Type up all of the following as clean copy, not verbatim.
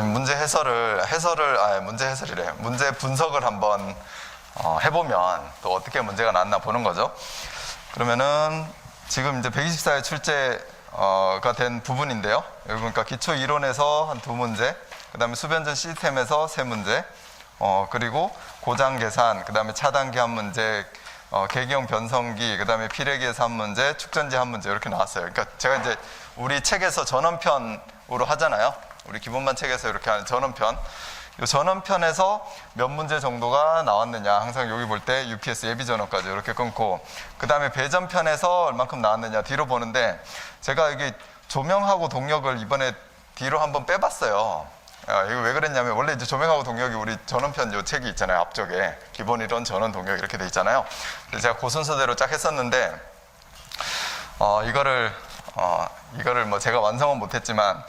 문제 해설이래. 문제 분석을 한번 해보면 또 어떻게 문제가 나왔나 보는 거죠. 그러면은 지금 이제 124회 출제가 된 부분인데요. 여기 보니까 기초 이론에서 한 2문제, 그 다음에 수변전 시스템에서 3문제, 그리고 고장 계산, 그 다음에 차단기 1문제, 계기형 변성기, 그 다음에 피레기에서 1문제, 축전지 1문제 이렇게 나왔어요. 그러니까 제가 이제 우리 책에서 전원편으로 하잖아요. 우리 기본반 책에서 이렇게 하는 전원편. 이 전원편에서 몇 문제 정도가 나왔느냐, 항상 여기 볼 때 UPS 예비 전원까지 이렇게 끊고, 그 다음에 배전편에서 얼만큼 나왔느냐 뒤로 보는데, 제가 여기 조명하고 동력을 이번에 뒤로 한번 빼봤어요. 이거 왜 그랬냐면, 원래 이제 조명하고 동력이 우리 전원편 요 책이 있잖아요. 앞쪽에 기본 이론, 전원, 동력 이렇게 돼 있잖아요. 그래서 제가 그 순서대로 쫙 했었는데, 이거를 뭐 제가 완성은 못했지만,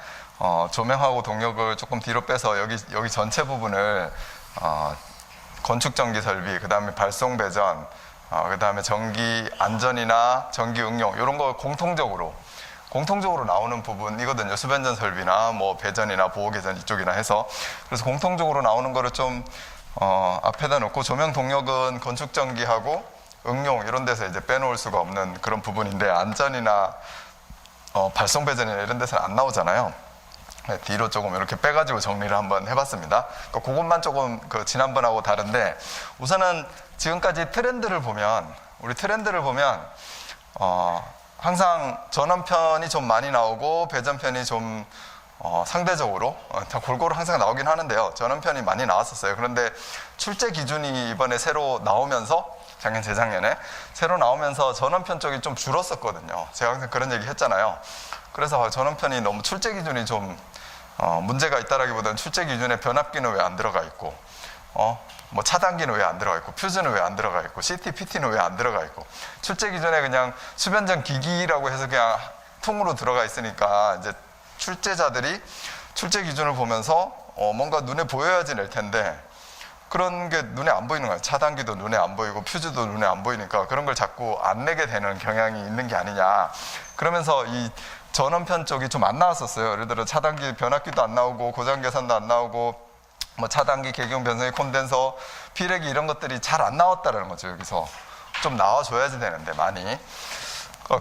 조명하고 동력을 조금 뒤로 빼서 여기 전체 부분을 건축 전기 설비, 그 다음에 발송 배전, 그 다음에 전기 안전이나 전기 응용 이런 거 공통적으로 나오는 부분이거든요. 수변전 설비나 뭐 배전이나 보호 개선 이쪽이나 해서. 그래서 공통적으로 나오는 거를 좀 앞에다 놓고, 조명 동력은 건축 전기하고 응용 이런 데서 이제 빼놓을 수가 없는 그런 부분인데, 안전이나 발송 배전이나 이런 데서는 안 나오잖아요. 네, 뒤로 조금 이렇게 빼가지고 정리를 한번 해봤습니다. 그러니까 그것만 조금 지난번하고 다른데, 우선은 지금까지 트렌드를 보면 항상 전원편이 좀 많이 나오고 배전편이 좀 상대적으로 다 골고루 항상 나오긴 하는데요. 전원편이 많이 나왔었어요. 그런데 출제 기준이 이번에 새로 나오면서, 재작년에 새로 나오면서 전원편 쪽이 좀 줄었었거든요. 제가 항상 그런 얘기 했잖아요. 그래서 전원편이 너무 출제 기준이 좀 문제가 있다라기보다는 출제 기준에 변압기는 왜 안 들어가 있고, 뭐 차단기는 왜 안 들어가 있고, 퓨즈는 왜 안 들어가 있고, CT, PT는 왜 안 들어가 있고, 출제 기준에 그냥 수변전 기기라고 해서 그냥 통으로 들어가 있으니까, 이제 출제자들이 출제 기준을 보면서 뭔가 눈에 보여야지 낼 텐데, 그런 게 눈에 안 보이는 거예요. 차단기도 눈에 안 보이고 퓨즈도 눈에 안 보이니까 그런 걸 자꾸 안 내게 되는 경향이 있는 게 아니냐. 그러면서 이 전원편 쪽이 좀 안 나왔었어요. 예를 들어 차단기 변압기도 안 나오고 고장 계산도 안 나오고, 뭐 차단기, 계기형 변성기, 콘덴서, 피레기 이런 것들이 잘 안 나왔다라는 거죠. 여기서 좀 나와줘야지 되는데 많이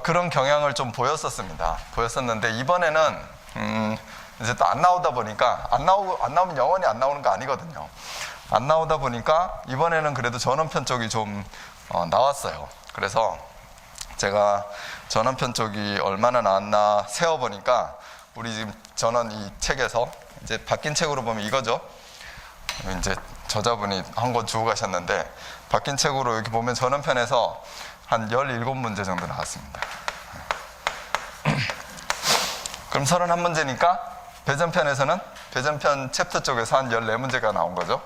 그런 경향을 좀 보였었는데, 이번에는 이제 또 안 나오다 보니까, 안 나오면 영원히 안 나오는 거 아니거든요. 안 나오다 보니까 이번에는 그래도 전원편 쪽이 좀 나왔어요. 그래서 제가 전원편 쪽이 얼마나 나왔나 세어보니까, 우리 지금 전원 이 책에서 이제 바뀐 책으로 보면 이거죠. 이제 저자분이 한 권 주고 가셨는데, 바뀐 책으로 이렇게 보면 전원편에서 한 17문제 정도 나왔습니다. 그럼 31문제니까 배전편에서는, 배전편 챕터 쪽에서 한 14문제가 나온 거죠.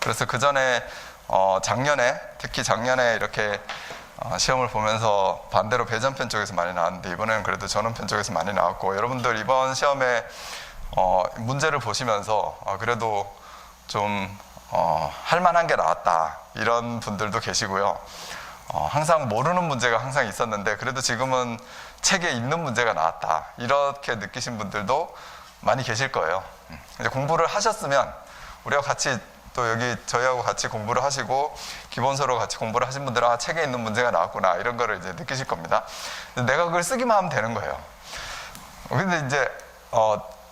그래서 그 전에 특히 작년에 이렇게 시험을 보면서 반대로 배전편 쪽에서 많이 나왔는데, 이번에는 그래도 전원편 쪽에서 많이 나왔고, 여러분들 이번 시험에 문제를 보시면서 그래도 좀 할만한 게 나왔다 이런 분들도 계시고요. 항상 모르는 문제가 항상 있었는데 그래도 지금은 책에 있는 문제가 나왔다 이렇게 느끼신 분들도 많이 계실 거예요. 이제 공부를 하셨으면, 우리가 같이 또 여기 저희하고 같이 공부를 하시고 기본서로 같이 공부를 하신 분들은 책에 있는 문제가 나왔구나 이런 거를 이제 느끼실 겁니다. 내가 그걸 쓰기만 하면 되는 거예요. 근데 이제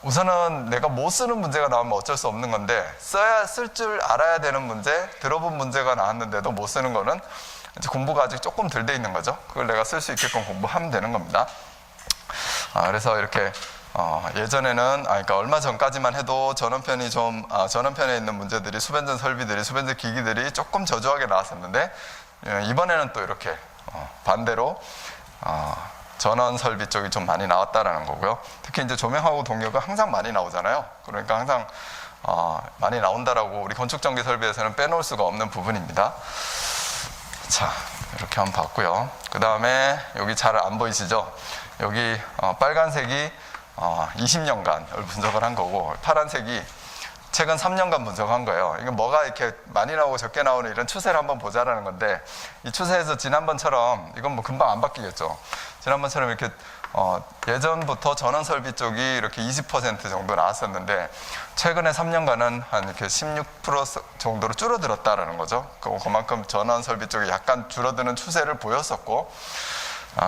우선은 내가 못 쓰는 문제가 나오면 어쩔 수 없는 건데, 쓸 줄 알아야 되는 문제, 들어본 문제가 나왔는데도 못 쓰는 거는 이제 공부가 아직 조금 덜 돼 있는 거죠. 그걸 내가 쓸 수 있게끔 공부하면 되는 겁니다. 그래서 이렇게 예전에는, 그러니까 얼마 전까지만 해도 전원편이 전원편에 있는 문제들이, 수변전 설비들이, 수변전 기기들이 조금 저조하게 나왔었는데, 이번에는 또 이렇게 반대로 전원 설비 쪽이 좀 많이 나왔다라는 거고요. 특히 이제 조명하고 동력은 항상 많이 나오잖아요. 그러니까 항상 많이 나온다라고 우리 건축 전기 설비에서는 빼놓을 수가 없는 부분입니다. 자, 이렇게 한번 봤고요. 그 다음에 여기 잘 안 보이시죠? 여기 빨간색이 20년간을 분석을 한 거고, 파란색이 최근 3년간 분석한 거예요. 이게 뭐가 이렇게 많이 나오고 적게 나오는 이런 추세를 한번 보자라는 건데, 이 추세에서 지난번처럼 이건 뭐 금방 안 바뀌겠죠. 지난번처럼 이렇게 예전부터 전원 설비 쪽이 이렇게 20% 정도 나왔었는데, 최근에 3년간은 한 이렇게 16% 정도로 줄어들었다라는 거죠. 그만큼 전원 설비 쪽이 약간 줄어드는 추세를 보였었고,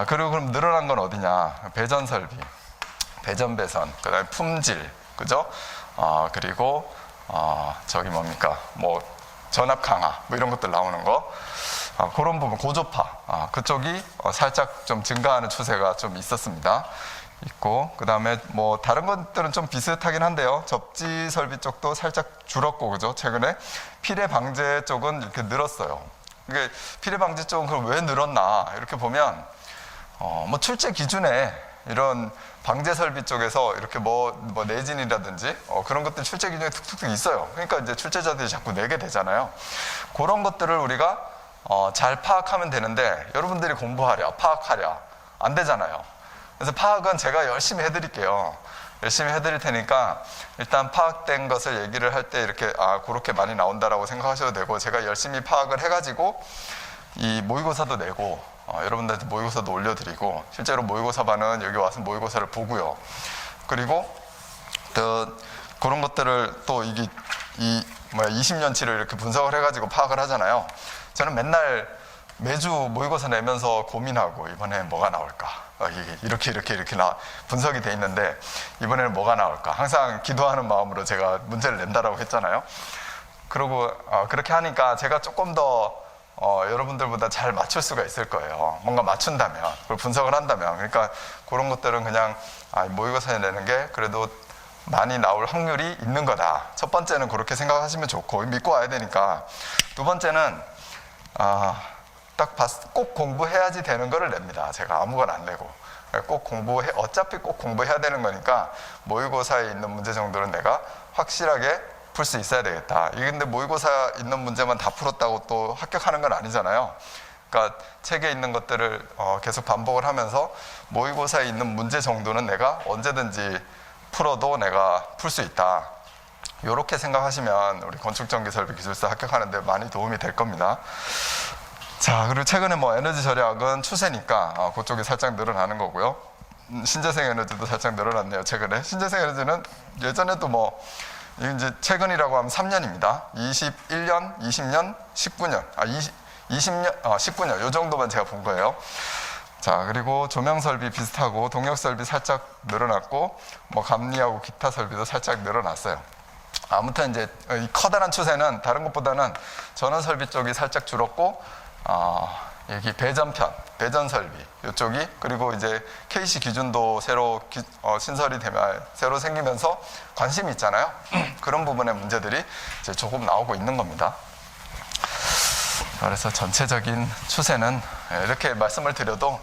그리고 그럼 늘어난 건 어디냐? 배전 설비, 배전 배선, 그다음에 품질, 그죠? 그리고 저기 뭡니까? 뭐 전압 강화, 뭐 이런 것들 나오는 거. 그런 부분, 고조파, 그쪽이 살짝 좀 증가하는 추세가 좀 있었습니다. 있고, 그 다음에 뭐 다른 것들은 좀 비슷하긴 한데요. 접지 설비 쪽도 살짝 줄었고, 그죠? 최근에 피해 방제 쪽은 이렇게 늘었어요. 이게 피해 방제 쪽은 그럼 왜 늘었나? 이렇게 보면, 뭐 출제 기준에 이런 방제 설비 쪽에서 이렇게 뭐 내진이라든지 그런 것들 출제 기준에 툭툭툭 있어요. 그러니까 이제 출제자들이 자꾸 내게 되잖아요. 그런 것들을 우리가 잘 파악하면 되는데, 여러분들이 공부하랴, 파악하랴 안 되잖아요. 그래서 파악은 제가 열심히 해드릴게요. 열심히 해드릴 테니까 일단 파악된 것을 얘기를 할 때 이렇게 그렇게 많이 나온다라고 생각하셔도 되고, 제가 열심히 파악을 해가지고 이 모의고사도 내고 여러분들한테 모의고사도 올려드리고, 실제로 모의고사반은 여기 와서 모의고사를 보고요. 그리고 또 그런 것들을 또 20년치를 이렇게 분석을 해가지고 파악을 하잖아요. 저는 맨날 매주 모의고사 내면서 고민하고, 이번에 뭐가 나올까? 이게 이렇게 분석이 돼 있는데 이번에는 뭐가 나올까? 항상 기도하는 마음으로 제가 문제를 낸다라고 했잖아요. 그리고 그렇게 하니까 제가 조금 더 여러분들보다 잘 맞출 수가 있을 거예요. 뭔가 맞춘다면, 그걸 분석을 한다면. 그러니까 그런 것들은 그냥 모의고사에 내는 게 그래도 많이 나올 확률이 있는 거다. 첫 번째는 그렇게 생각하시면 좋고, 믿고 와야 되니까. 두 번째는 꼭 공부해야지 되는 거를 냅니다. 제가 아무거나 안 내고. 어차피 꼭 공부해야 되는 거니까 모의고사에 있는 문제 정도는 내가 확실하게 풀 수 있어야 되겠다. 이게 근데 모의고사 있는 문제만 다 풀었다고 또 합격하는 건 아니잖아요. 그러니까 책에 있는 것들을 계속 반복을 하면서 모의고사에 있는 문제 정도는 내가 언제든지 풀어도 내가 풀 수 있다. 이렇게 생각하시면 우리 건축전기설비기술사 합격하는데 많이 도움이 될 겁니다. 자, 그리고 최근에 뭐 에너지 절약은 추세니까 그쪽이 살짝 늘어나는 거고요. 신재생 에너지도 살짝 늘어났네요. 최근에 신재생 에너지는 예전에도 뭐 이제 최근이라고 하면 3년입니다. 21년, 20년, 19년, 20년, 19년 요 정도만 제가 본 거예요. 자, 그리고 조명 설비 비슷하고 동력 설비 살짝 늘어났고, 뭐 감리하고 기타 설비도 살짝 늘어났어요. 아무튼 이제 이 커다란 추세는 다른 것보다는 전원 설비 쪽이 살짝 줄었고, 여기 배전편, 배전 설비 이쪽이, 그리고 이제 KC 기준도 새로 신설이 되면 새로 생기면서 관심이 있잖아요. 그런 부분의 문제들이 이제 조금 나오고 있는 겁니다. 그래서 전체적인 추세는 이렇게 말씀을 드려도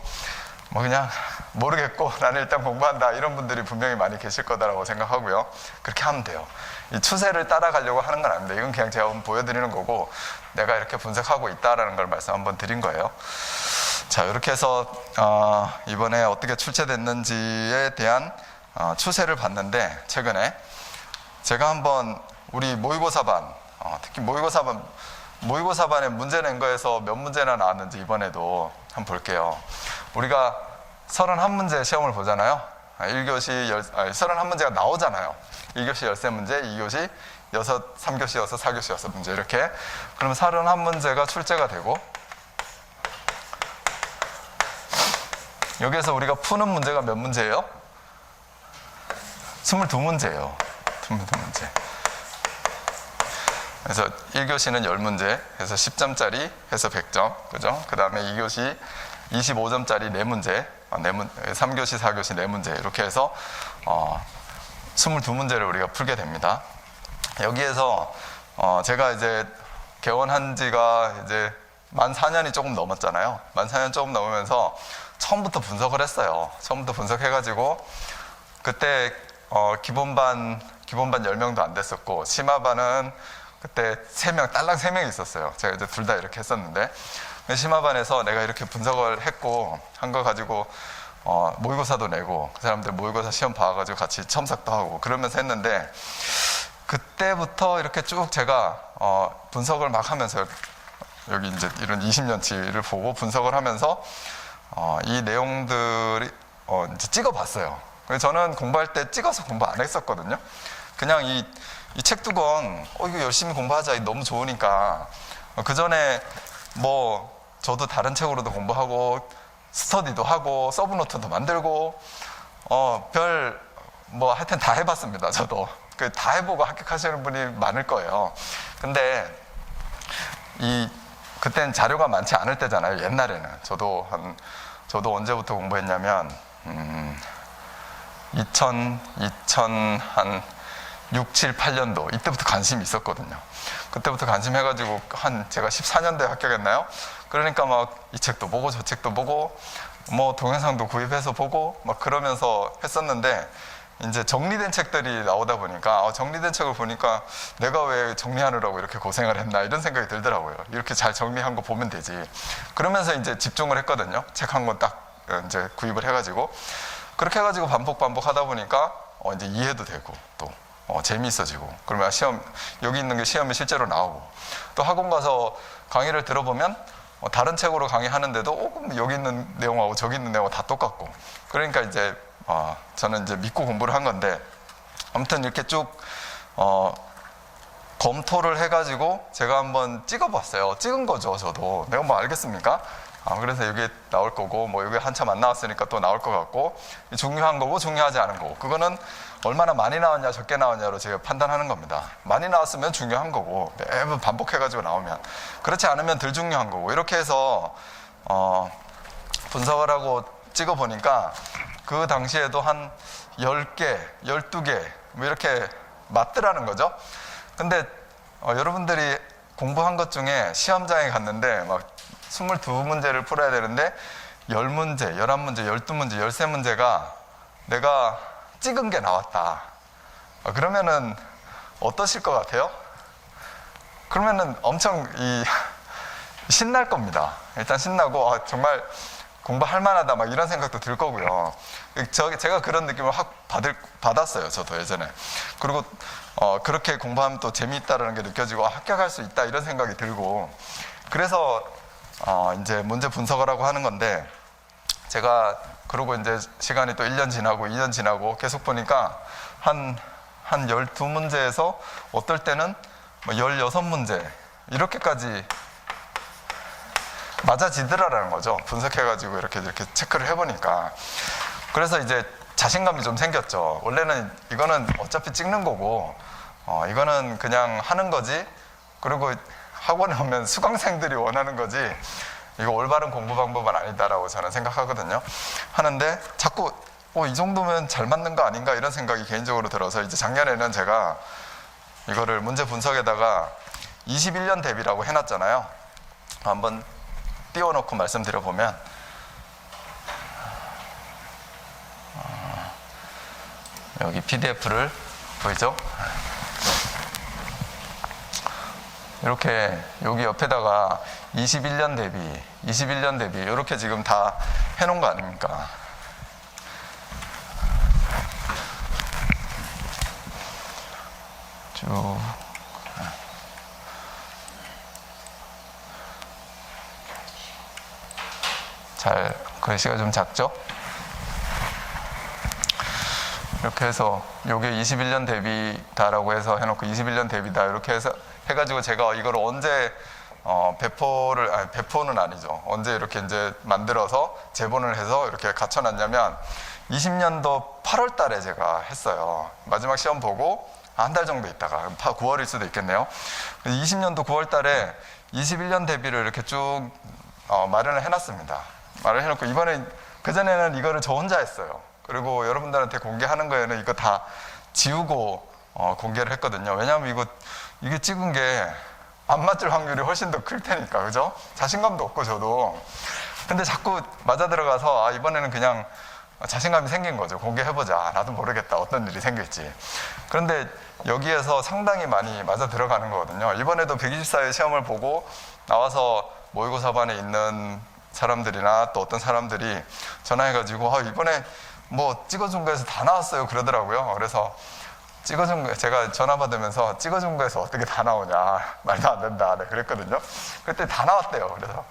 뭐 그냥 모르겠고 나는 일단 공부한다 이런 분들이 분명히 많이 계실 거다라고 생각하고요. 그렇게 하면 돼요. 이 추세를 따라가려고 하는 건 아닙니다. 이건 그냥 제가 한번 보여드리는 거고, 내가 이렇게 분석하고 있다라는 걸 말씀 한번 드린 거예요. 자, 이렇게 해서 이번에 어떻게 출제됐는지에 대한 추세를 봤는데, 최근에 제가 한번 우리 모의고사반, 특히 모의고사반에 문제 낸 거에서 몇 문제나 나왔는지 이번에도 한번 볼게요. 우리가 31문제 시험을 보잖아요. 31문제가 나오잖아요. 1교시 13문제, 2교시 3교시 6, 4교시 6문제 이렇게. 그러면 31문제가 출제가 되고, 여기에서 우리가 푸는 문제가 몇 문제예요? 22문제예요. 22문제. 그래서 1교시는 10문제 해서 10점짜리 해서 100점, 그죠? 그 다음에 2교시 25점짜리 4문제, 3교시, 4교시 4문제 이렇게 해서 22문제를 우리가 풀게 됩니다. 여기에서 제가 이제 개원한 지가 이제 만 4년이 조금 넘었잖아요. 만 4년 조금 넘으면서 처음부터 분석을 했어요. 처음부터 분석해가지고 그때 기본반 10명도 안 됐었고, 심화반은 그때 3명, 딸랑 3명이 있었어요. 제가 이제 둘 다 이렇게 했었는데, 심화반에서 내가 이렇게 분석을 했고 한 거 가지고 모의고사도 내고, 그 사람들 모의고사 시험 봐가지고 같이 첨삭도 하고 그러면서 했는데, 그때부터 이렇게 쭉 제가 분석을 막 하면서 여기 이제 이런 20년치를 보고 분석을 하면서 이 내용들이 이제 찍어봤어요. 그래서 저는 공부할 때 찍어서 공부 안 했었거든요. 그냥 이 책 두 권, 이거 열심히 공부하자, 너무 좋으니까. 그 전에 뭐 저도 다른 책으로도 공부하고 스터디도 하고 서브노트도 만들고 뭐 하여튼 다 해봤습니다. 저도 다 해보고 합격하시는 분이 많을 거예요. 근데 그때는 자료가 많지 않을 때잖아요. 옛날에는 저도 언제부터 공부했냐면 2006, 7, 8년도 이때부터 관심이 있었거든요. 그때부터 관심해가지고 제가 14년도에 합격했나요? 그러니까 막 이 책도 보고 저 책도 보고 뭐 동영상도 구입해서 보고 막 그러면서 했었는데 이제 정리된 책들이 나오다 보니까 정리된 책을 보니까 내가 왜 정리하느라고 이렇게 고생을 했나 이런 생각이 들더라고요. 이렇게 잘 정리한 거 보면 되지. 그러면서 이제 집중을 했거든요. 책 한 권 딱 이제 구입을 해가지고 그렇게 해가지고 반복 하다 보니까 이제 이해도 되고 또 재미있어지고 그러면 여기 있는 게 시험에 실제로 나오고 또 학원 가서 강의를 들어보면 다른 책으로 강의하는데도 그럼 여기 있는 내용하고 저기 있는 내용하고 다 똑같고 그러니까 이제 저는 이제 믿고 공부를 한 건데 아무튼 이렇게 쭉 검토를 해가지고 제가 한번 찍어봤어요. 찍은 거죠. 저도 내가 뭐 알겠습니까? 그래서 여기에 나올 거고 뭐 여기 한참 안 나왔으니까 또 나올 것 같고 중요한 거고 중요하지 않은 거고 그거는 얼마나 많이 나왔냐 적게 나왔냐로 제가 판단하는 겁니다. 많이 나왔으면 중요한 거고 매번 반복해가지고 나오면 그렇지 않으면 덜 중요한 거고 이렇게 해서 분석을 하고 찍어보니까 그 당시에도 한 10개, 12개 뭐 이렇게 맞더라는 거죠. 근데 여러분들이 공부한 것 중에 시험장에 갔는데 막 22문제를 풀어야 되는데 10문제, 11문제, 12문제, 13문제가 내가 찍은 게 나왔다. 그러면은 어떠실 것 같아요? 그러면은 엄청 신날 겁니다. 일단 신나고 정말 공부할 만하다 막 이런 생각도 들 거고요. 제가 그런 느낌을 확 받았어요. 저도 예전에. 그리고 그렇게 공부하면 또 재미있다라는 게 느껴지고 합격할 수 있다 이런 생각이 들고 그래서 이제 문제 분석을 하고 하는 건데 제가 그러고 이제 시간이 또 1년 지나고 2년 지나고 계속 보니까 한 12문제에서 어떨 때는 뭐 16문제 이렇게까지 맞아지더라라는 거죠. 분석해가지고 이렇게 체크를 해보니까. 그래서 이제 자신감이 좀 생겼죠. 원래는 이거는 어차피 찍는 거고, 이거는 그냥 하는 거지. 그리고 학원에 오면 수강생들이 원하는 거지. 이거 올바른 공부 방법은 아니다라고 저는 생각하거든요. 하는데 자꾸 이 정도면 잘 맞는 거 아닌가 이런 생각이 개인적으로 들어서 이제 작년에는 제가 이거를 문제 분석에다가 21년 대비라고 해놨잖아요. 한번 띄워놓고 말씀드려보면 여기 PDF를 보이죠? 이렇게 여기 옆에다가 21년 대비 이렇게 지금 다 해놓은 거 아닙니까? 쭉 글씨가 좀 작죠? 이렇게 해서 요게 21년 대비다라고 해서 해놓고 21년 대비다 이렇게 해서 해가지고 제가 이걸 언제 배포는 아니죠. 언제 이렇게 이제 만들어서 제본을 해서 이렇게 갖춰놨냐면 20년도 8월 달에 제가 했어요. 마지막 시험 보고 한 달 정도 있다가 9월일 수도 있겠네요. 20년도 9월 달에 21년 대비를 이렇게 쭉 마련을 해놨습니다. 말을 해놓고 이번에 그전에는 이거를 저 혼자 했어요. 그리고 여러분들한테 공개하는 거에는 이거 다 지우고 공개를 했거든요. 왜냐하면 이게 찍은 게 안 맞을 확률이 훨씬 더 클 테니까, 그죠? 자신감도 없고 저도. 근데 자꾸 맞아 들어가서 이번에는 그냥 자신감이 생긴 거죠. 공개해보자. 나도 모르겠다. 어떤 일이 생길지. 그런데 여기에서 상당히 많이 맞아 들어가는 거거든요. 이번에도 124회 시험을 보고 나와서 모의고사반에 있는 사람들이나 또 어떤 사람들이 전화해가지고 이번에 뭐 찍어준 거에서 다 나왔어요 그러더라고요. 그래서 찍어준 거, 제가 전화 받으면서 찍어준 거에서 어떻게 다 나오냐. 말도 안 된다. 네, 그랬거든요. 그때 다 나왔대요. 그래서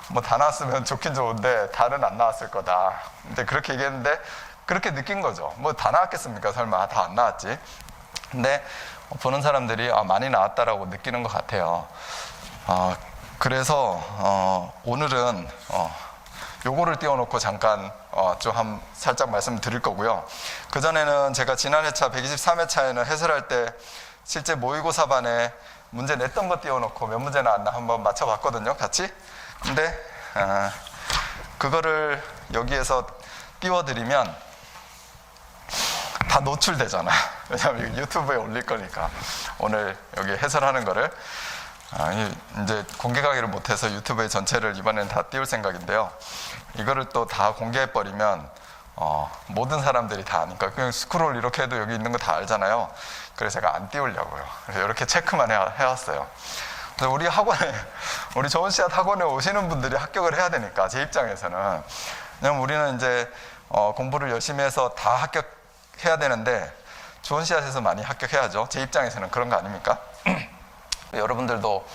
뭐 다 나왔으면 좋긴 좋은데 다는 안 나왔을 거다. 근데 그렇게 얘기했는데 그렇게 느낀 거죠. 뭐 다 나왔겠습니까? 설마 다 안 나왔지. 근데 보는 사람들이 많이 나왔다라고 느끼는 것 같아요. 그래서 오늘은 요거를 띄워놓고 잠깐 좀 살짝 말씀드릴 거고요. 그전에는 제가 지난 회차 123회차에는 해설할 때 실제 모의고사반에 문제 냈던 거 띄워놓고 몇 문제 나왔나 한번 맞춰봤거든요, 같이. 근데 그거를 여기에서 띄워드리면 다 노출되잖아. 왜냐하면 유튜브에 올릴 거니까. 오늘 여기 해설하는 거를 이제 공개 강의를 못해서 유튜브에 전체를 이번엔 다 띄울 생각인데요. 이거를 또 다 공개해버리면 모든 사람들이 다 아니까 그냥 스크롤 이렇게 해도 여기 있는 거 다 알잖아요. 그래서 제가 안 띄우려고요. 그래서 이렇게 체크만 해왔어요. 그래서 우리 좋은 씨앗 학원에 오시는 분들이 합격을 해야 되니까, 제 입장에서는. 왜냐면 우리는 이제 공부를 열심히 해서 다 합격해야 되는데 좋은 씨앗에서 많이 합격해야죠. 제 입장에서는 그런 거 아닙니까? 여러분들도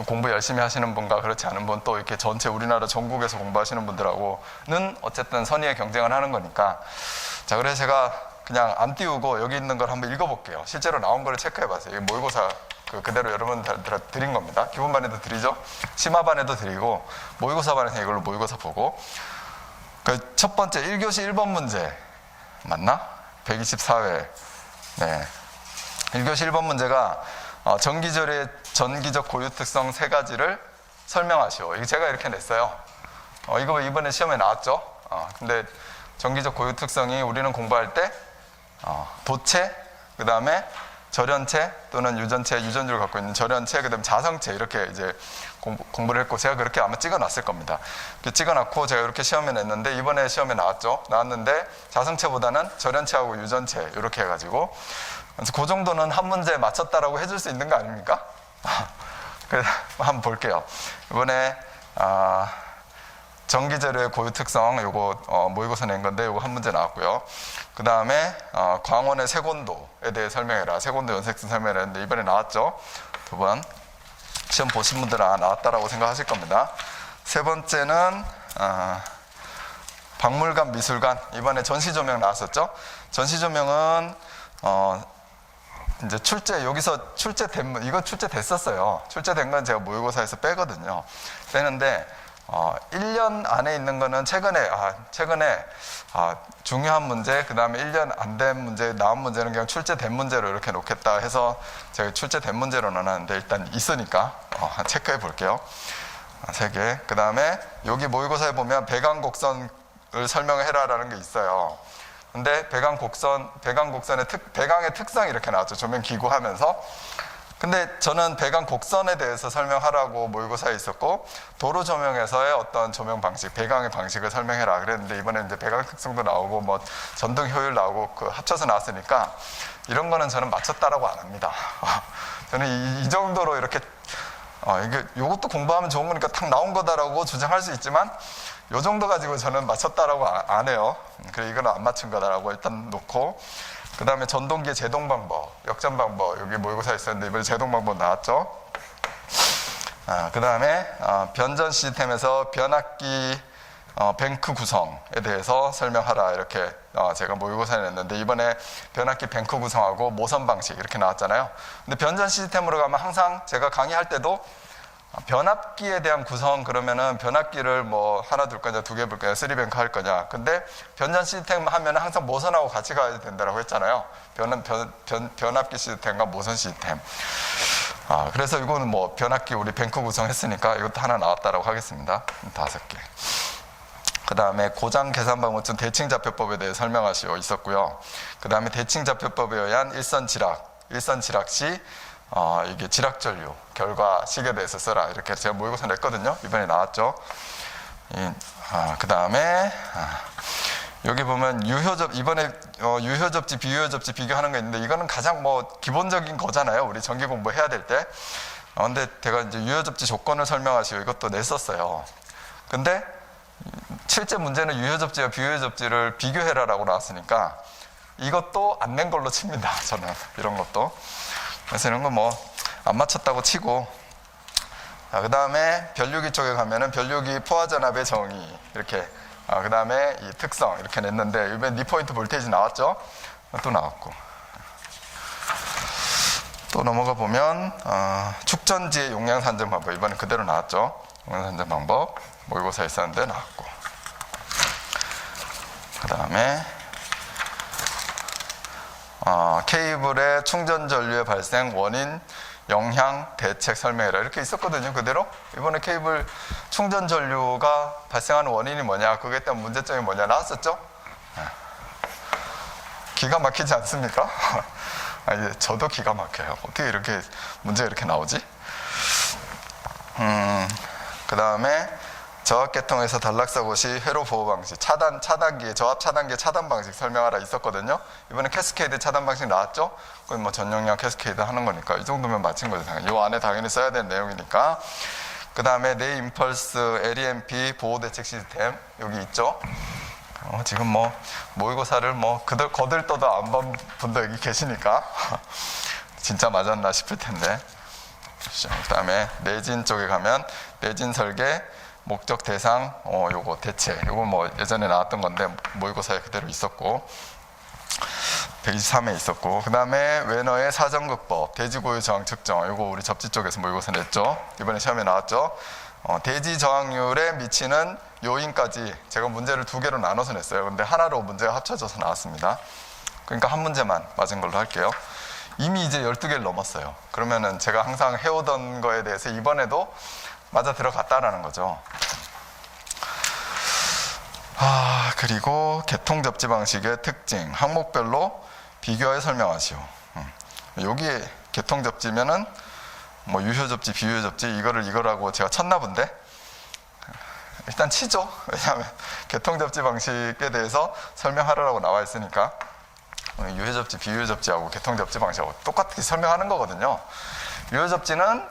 공부 열심히 하시는 분과 그렇지 않은 분, 또 이렇게 전체 우리나라 전국에서 공부하시는 분들하고는 어쨌든 선의의 경쟁을 하는 거니까. 자, 그래서 제가 그냥 안 띄우고 여기 있는 걸 한번 읽어볼게요. 실제로 나온 거를 체크해봤어요. 이게 모의고사 그대로 여러분들 드린 겁니다. 기본반에도 드리죠. 심화반에도 드리고 모의고사반에서 이걸로 모의고사 보고. 그 첫 번째 1교시 1번 문제 맞나? 124회. 네. 1교시 1번 문제가 전기절의 전기적 고유 특성 세 가지를 설명하시오. 이거 제가 이렇게 냈어요. 이거 이번에 시험에 나왔죠. 근데 전기적 고유 특성이 우리는 공부할 때 도체, 그 다음에 절연체 또는 유전체, 유전주를 갖고 있는 절연체, 그 다음에 자성체, 이렇게 이제 공부를 했고, 제가 그렇게 아마 찍어놨을 겁니다. 찍어놨고 제가 이렇게 시험에 냈는데, 이번에 시험에 나왔는데 자성체보다는 절연체하고 유전체 이렇게 해가지고, 그래서 그 정도는 한 문제 맞췄다라고 해줄 수 있는 거 아닙니까? 그래서 한번 볼게요. 이번에 전기재료의 고유 특성, 요거 모의고사 낸 건데 요거 한 문제 나왔고요. 그 다음에 광원의 세곤도에 대해 설명해라. 세곤도 연색성 설명을 했는데 이번에 나왔죠. 두 번 시험 보신 분들은 나왔다라고 생각하실 겁니다. 세 번째는 박물관, 미술관, 이번에 전시조명 나왔었죠. 전시조명은 이제 여기서 출제된, 이거 출제됐었어요. 출제된 건 제가 모의고사에서 빼거든요. 빼는데 1년 안에 있는 거는 최근에 중요한 문제, 그 다음에 1년 안 된 문제, 나온 문제는 그냥 출제된 문제로 이렇게 놓겠다 해서 제가 출제된 문제로 넣어놨는데, 일단 있으니까 체크해 볼게요. 3개. 그 다음에 여기 모의고사에 보면 배강곡선을 설명해라라는 게 있어요. 근데 배강의 특성이 이렇게 나왔죠. 조명 기구 하면서. 근데 저는 배강 곡선에 대해서 설명하라고 모의고사에 있었고, 도로 조명에서의 어떤 조명 방식, 배강의 방식을 설명해라 그랬는데, 이번에 이제 배강 특성도 나오고 뭐 전등 효율 나오고 그 합쳐서 나왔으니까 이런 거는 저는 맞췄다라고 안 합니다. 저는 이 정도로 이렇게 요것도 공부하면 좋은 거니까 탁 나온 거다라고 주장할 수 있지만, 요 정도 가지고 저는 맞췄다라고 안 해요. 그래, 이거는 안 맞춘 거다라고 일단 놓고, 그 다음에 전동기의 제동 방법, 역전 방법, 여기 모의고사에 있었는데 이번에 제동 방법 나왔죠. 그 다음에 변전 시스템에서 변압기 뱅크 구성에 대해서 설명하라, 이렇게 제가 모의고사에 냈는데, 이번에 변압기 뱅크 구성하고 모선 방식 이렇게 나왔잖아요. 근데 변전 시스템으로 가면 항상 제가 강의할 때도 변압기에 대한 구성, 그러면은 변압기를 뭐 하나 둘 거냐, 2개 볼 거냐, 3뱅크 할 거냐. 근데 변전 시스템 하면은 항상 모선하고 같이 가야 된다고 했잖아요. 변압기 시스템과 모선 시스템. 그래서 이거는 뭐 변압기 우리 뱅크 구성했으니까 이것도 하나 나왔다라고 하겠습니다. 5개. 그 다음에 고장 계산 방법중 대칭좌표법에 대해 설명하시오 있었고요. 그 다음에 대칭좌표법에 의한 일선 지락 시 이게 지락 전류 결과식에 대해서 써라, 이렇게 제가 모의고사 냈거든요. 이번에 나왔죠. 그 다음에 여기 보면 이번에 유효접지, 비유효접지 비교하는 거 있는데, 이거는 가장 뭐 기본적인 거잖아요. 우리 전기 공부해야 될 때. 근데 제가 이제 유효접지 조건을 설명하시고 이것도 냈었어요. 근데 실제 문제는 유효접지와 비유효접지를 비교해라라고 나왔으니까 이것도 안 낸 걸로 칩니다. 저는 이런 것도. 그래서 이런 거 뭐 안 맞췄다고 치고. 자, 그 다음에 변류기 쪽에 가면은 변류기 포화전압의 정의 이렇게. 그 다음에 이 특성 이렇게 냈는데 이번에 니포인트 볼테이지 나왔죠? 또 나왔고. 또 넘어가 보면 축전지의 용량 산정 방법 이번에 그대로 나왔죠. 용량 산정 방법 모의고사에 있었는데 나왔고. 그 다음에 케이블의 충전 전류의 발생 원인 영향 대책 설명해라 이렇게 있었거든요. 그대로 이번에 케이블 충전 전류가 발생하는 원인이 뭐냐, 그거에 대한 문제점이 뭐냐 나왔었죠. 기가 막히지 않습니까? 저도 기가 막혀요. 어떻게 이렇게 문제가 이렇게 나오지? 그 다음에 저압계통에서 단락사고 시 회로 보호 방식, 차단기의 저압 차단기의 차단 방식 설명하라 있었거든요. 이번에 캐스케이드 차단 방식 나왔죠? 그건 뭐 전용량 캐스케이드 하는 거니까 이 정도면 맞힌 거죠. 당연히. 이 안에 당연히 써야 되는 내용이니까. 그 다음에 내 임펄스 LEMP 보호 대책 시스템 여기 있죠. 지금 뭐 모의고사를 뭐 거들떠도 안 본 분도 여기 계시니까 진짜 맞았나 싶을 텐데. 그 다음에 내진 쪽에 가면 내진 설계 목적 대상 요거 대체 요거 뭐 예전에 나왔던 건데 모의고사에 그대로 있었고 123에 있었고. 그 다음에 웨너의 사전극법 대지고유 저항 측정 요거 우리 접지 쪽에서 모의고사 냈죠. 이번에 시험에 나왔죠. 대지 저항률에 미치는 요인까지 제가 문제를 2개로 나눠서 냈어요. 근데 하나로 문제가 합쳐져서 나왔습니다. 그러니까 한 문제만 맞은 걸로 할게요. 이미 이제 12개를 넘었어요. 그러면은 제가 항상 해오던 거에 대해서 이번에도 맞아 들어갔다라는 거죠. 그리고 개통 접지 방식의 특징 항목별로 비교해 설명하시오. 여기에 개통 접지면은 뭐 유효 접지, 비유효 접지 이거라고 제가 쳤나 본데 일단 치죠. 왜냐하면 개통 접지 방식에 대해서 설명하라고 나와 있으니까 유효 접지, 비유효 접지하고 개통 접지 방식하고 똑같이 설명하는 거거든요. 유효 접지는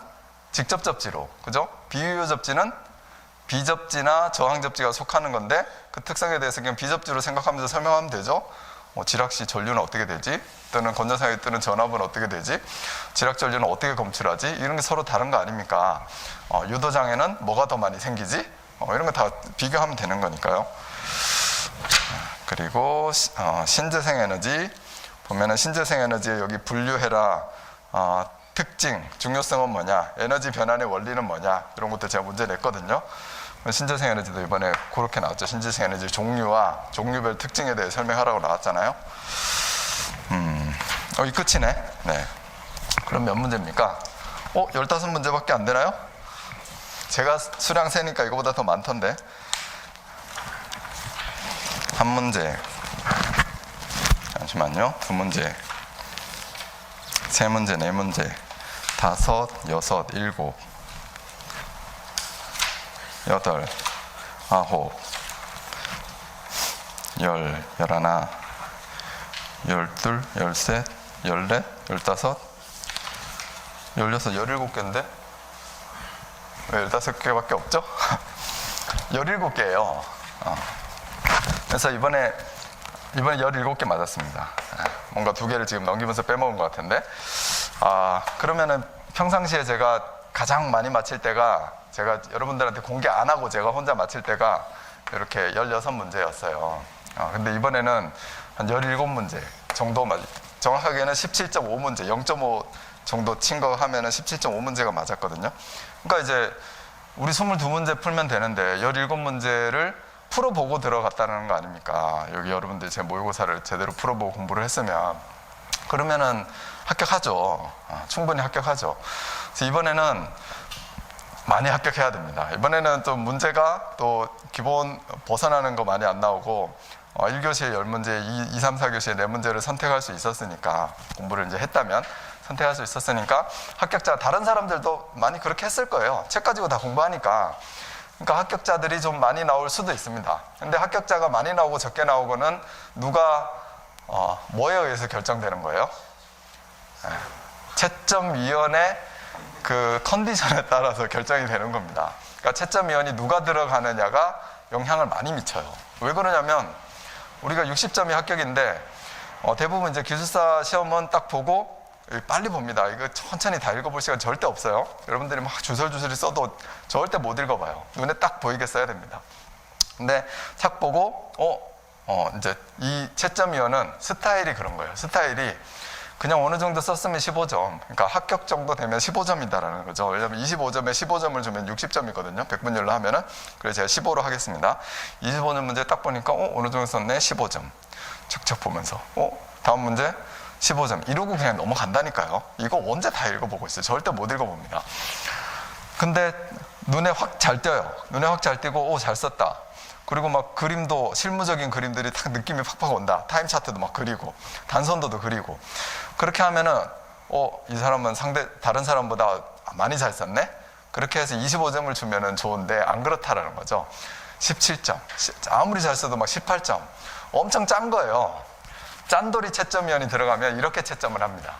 직접 접지로, 그죠? 비유효 접지는 비접지나 저항 접지가 속하는 건데 그 특성에 대해서 그냥 비접지로 생각하면서 설명하면 되죠. 지락시 전류는 어떻게 되지? 또는 건전상에 뜨는 전압은 어떻게 되지? 지락 전류는 어떻게 검출하지? 이런 게 서로 다른 거 아닙니까? 유도장애는 뭐가 더 많이 생기지? 이런 거 다 비교하면 되는 거니까요. 그리고 신재생 에너지 보면은 신재생 에너지에 여기 분류해라 특징, 중요성은 뭐냐, 에너지 변환의 원리는 뭐냐 이런 것도 제가 문제 냈거든요. 신재생 에너지도 이번에 그렇게 나왔죠. 신재생 에너지 종류와 종류별 특징에 대해 설명하라고 나왔잖아요. 이 끝이네. 네. 그럼 몇 문제입니까? 15문제밖에 안 되나요? 제가 수량 세니까 이거보다 더 많던데. 한 문제, 잠시만요. 2문제, 3문제, 4문제, 5, 6, 7, 8, 9, 10, 11, 12, 13, 14, 15, 16, 17개인데 왜 15개밖에 없죠? 17개예요. 그래서 이번에 17개 맞았습니다. 뭔가 2개를 지금 넘기면서 빼먹은 것 같은데. 그러면은 평상시에 제가 가장 많이 맞힐 때가 제가 여러분들한테 공개 안 하고 제가 혼자 맞힐 때가 이렇게 16문제였어요. 근데 이번에는 한 17문제 정도 정확하게는 17.5문제, 0.5 정도 친 거 하면은 17.5문제가 맞았거든요. 그러니까 이제 우리 22문제 풀면 되는데 17문제를 풀어보고 들어갔다는 거 아닙니까? 여기 여러분들이 제 모의고사를 제대로 풀어보고 공부를 했으면 그러면은 합격하죠. 충분히 합격하죠. 그래서 이번에는 많이 합격해야 됩니다. 이번에는 또 문제가 또 기본 벗어나는 거 많이 안 나오고 1교시에 10문제, 2, 3, 4교시에 4문제를 선택할 수 있었으니까 공부를 이제 했다면 선택할 수 있었으니까 합격자 다른 사람들도 많이 그렇게 했을 거예요. 책 가지고 다 공부하니까. 그러니까 합격자들이 좀 많이 나올 수도 있습니다. 근데 합격자가 많이 나오고 적게 나오고는 누가 뭐에 의해서 결정되는 거예요? 채점위원회 그 컨디션에 따라서 결정이 되는 겁니다. 그러니까 채점위원이 누가 들어가느냐가 영향을 많이 미쳐요. 왜 그러냐면 우리가 60점이 합격인데 대부분 이제 기술사 시험은 딱 보고 빨리 봅니다. 이거 천천히 다 읽어볼 시간 절대 없어요. 여러분들이 막 주설주설이 써도 절대 못 읽어봐요. 눈에 딱 보이게 써야 됩니다. 근데 딱 보고 이제 이 채점위원은 스타일이 그런 거예요. 스타일이 그냥 어느 정도 썼으면 15점, 그러니까 합격 정도 되면 15점이다라는 거죠. 왜냐하면 25점에 15점을 주면 60점이거든요. 100분율로 하면은. 그래서 제가 15로 하겠습니다. 25점 문제 딱 보니까 어느 정도 썼네? 15점. 척척 보면서 다음 문제 15점. 이러고 그냥 넘어간다니까요. 이거 언제 다 읽어보고 있어요. 절대 못 읽어봅니다. 근데 눈에 확 잘 띄어요. 눈에 확 잘 띄고 잘 썼다. 그리고 막 그림도 실무적인 그림들이 딱 느낌이 팍팍 온다. 타임 차트도 막 그리고 단선도도 그리고 그렇게 하면은 이 사람은 다른 사람보다 많이 잘 썼네. 그렇게 해서 25점을 주면은 좋은데 안 그렇다라는 거죠. 17점. 아무리 잘 써도 막 18점. 엄청 짠 거예요. 짠돌이 채점위원이 들어가면 이렇게 채점을 합니다.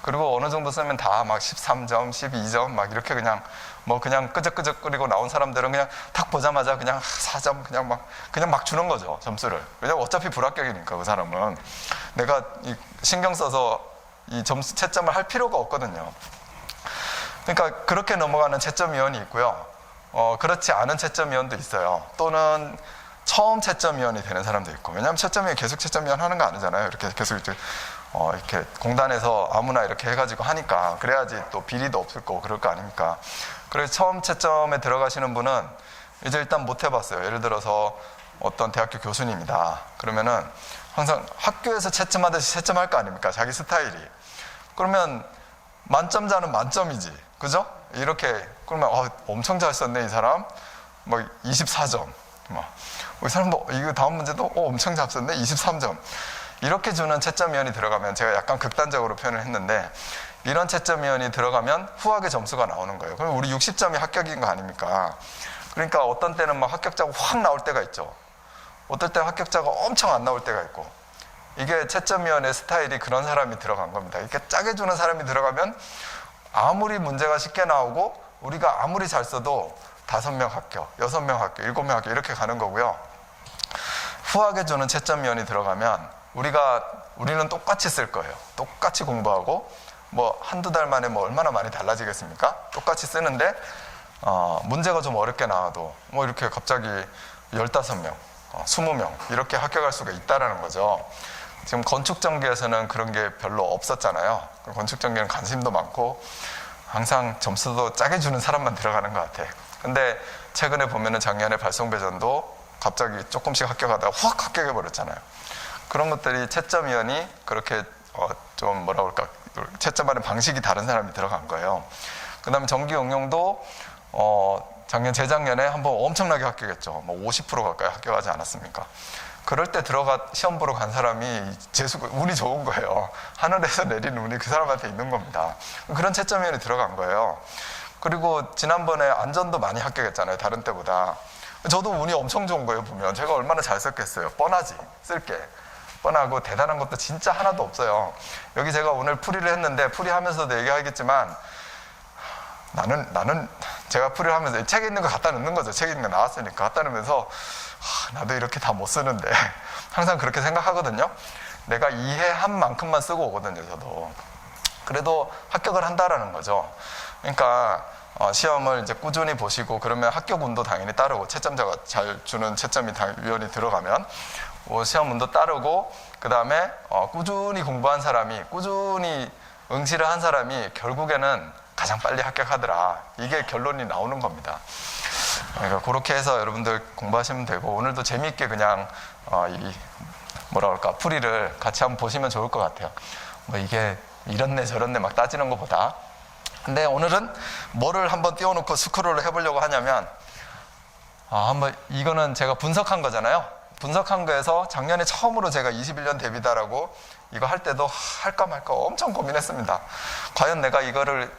그리고 어느 정도 쓰면 다 막 13점, 12점 막 이렇게 그냥 그냥 끄적끄적거리고 나온 사람들은 그냥 탁 보자마자 그냥 4점 그냥 막 주는 거죠, 점수를. 왜냐면 어차피 불합격이니까 그 사람은. 내가 신경 써서 이 점수 채점을 할 필요가 없거든요. 그러니까 그렇게 넘어가는 채점위원이 있고요. 그렇지 않은 채점위원도 있어요. 또는 처음 채점위원이 되는 사람도 있고. 왜냐하면 채점위원 계속 채점위원 하는 거 아니잖아요. 이렇게 계속 이렇게 공단에서 아무나 이렇게 해가지고 하니까 그래야지 또 비리도 없을 거고 그럴 거 아닙니까. 그래서 처음 채점에 들어가시는 분은 이제 일단 못 해봤어요. 예를 들어서 어떤 대학교 교수님이다. 그러면은 항상 학교에서 채점하듯이 채점할 거 아닙니까? 자기 스타일이. 그러면 만점자는 만점이지. 그죠? 이렇게 그러면 엄청 잘 썼네 이 사람. 24점. 이 사람도 이거 다음 문제도 엄청 잘 썼네 23점. 이렇게 주는 채점위원이 들어가면 제가 약간 극단적으로 표현을 했는데 이런 채점위원이 들어가면 후하게 점수가 나오는 거예요. 그럼 우리 60점이 합격인 거 아닙니까? 그러니까 어떤 때는 막 합격자가 확 나올 때가 있죠. 어떨 때 합격자가 엄청 안 나올 때가 있고. 이게 채점위원의 스타일이 그런 사람이 들어간 겁니다. 이렇게 짜게 주는 사람이 들어가면 아무리 문제가 쉽게 나오고 우리가 아무리 잘 써도 5명 합격, 6명 합격, 7명 합격 이렇게 가는 거고요. 후하게 주는 채점위원이 들어가면 우리는 똑같이 쓸 거예요. 똑같이 공부하고 한두 달 만에 얼마나 많이 달라지겠습니까? 똑같이 쓰는데 문제가 좀 어렵게 나와도 이렇게 갑자기 15명, 20명 이렇게 합격할 수가 있다라는 거죠. 지금 건축전기에서는 그런 게 별로 없었잖아요. 건축전기는 관심도 많고 항상 점수도 짜게 주는 사람만 들어가는 것 같아. 근데 최근에 보면은 작년에 발송배전도 갑자기 조금씩 합격하다가 확 합격해 버렸잖아요. 그런 것들이 채점위원이 그렇게 좀 채점하는 방식이 다른 사람이 들어간 거예요. 그 다음에 전기응용도 재작년에 한번 엄청나게 합격했죠. 50% 가까이 합격하지 않았습니까? 그럴 때 시험 보러 간 사람이 운이 좋은 거예요. 하늘에서 내리는 운이 그 사람한테 있는 겁니다. 그런 채점위원이 들어간 거예요. 그리고 지난번에 안전도 많이 합격했잖아요. 다른 때보다. 저도 운이 엄청 좋은 거예요. 보면 제가 얼마나 잘 썼겠어요. 뻔하지. 쓸게 뻔하고 대단한 것도 진짜 하나도 없어요. 여기 제가 오늘 풀이를 했는데 풀이하면서도 얘기하겠지만 나는 제가 풀이를 하면서 책에 있는 거 갖다 넣는 거죠. 책에 있는 거 나왔으니까 갖다 넣으면서 나도 이렇게 다 못 쓰는데 항상 그렇게 생각하거든요. 내가 이해한 만큼만 쓰고 오거든요. 저도. 그래도 합격을 한다라는 거죠. 그러니까 시험을 이제 꾸준히 보시고 그러면 합격 운도 당연히 따르고 채점자가 잘 주는 채점이 위원이 들어가면 시험 운도 따르고 그 다음에 꾸준히 공부한 사람이 꾸준히 응시를 한 사람이 결국에는 가장 빨리 합격하더라. 이게 결론이 나오는 겁니다. 그러니까 그렇게 해서 여러분들 공부하시면 되고 오늘도 재미있게 그냥 풀이를 같이 한번 보시면 좋을 것 같아요. 이게 이렇네 저렇네 막 따지는 것보다. 근데 오늘은 뭐를 한번 띄워놓고 스크롤을 해보려고 하냐면 이거는 제가 분석한 거잖아요. 분석한 거에서 작년에 처음으로 제가 21년 데뷔다라고 이거 할 때도 할까 말까 엄청 고민했습니다. 과연 내가 이거를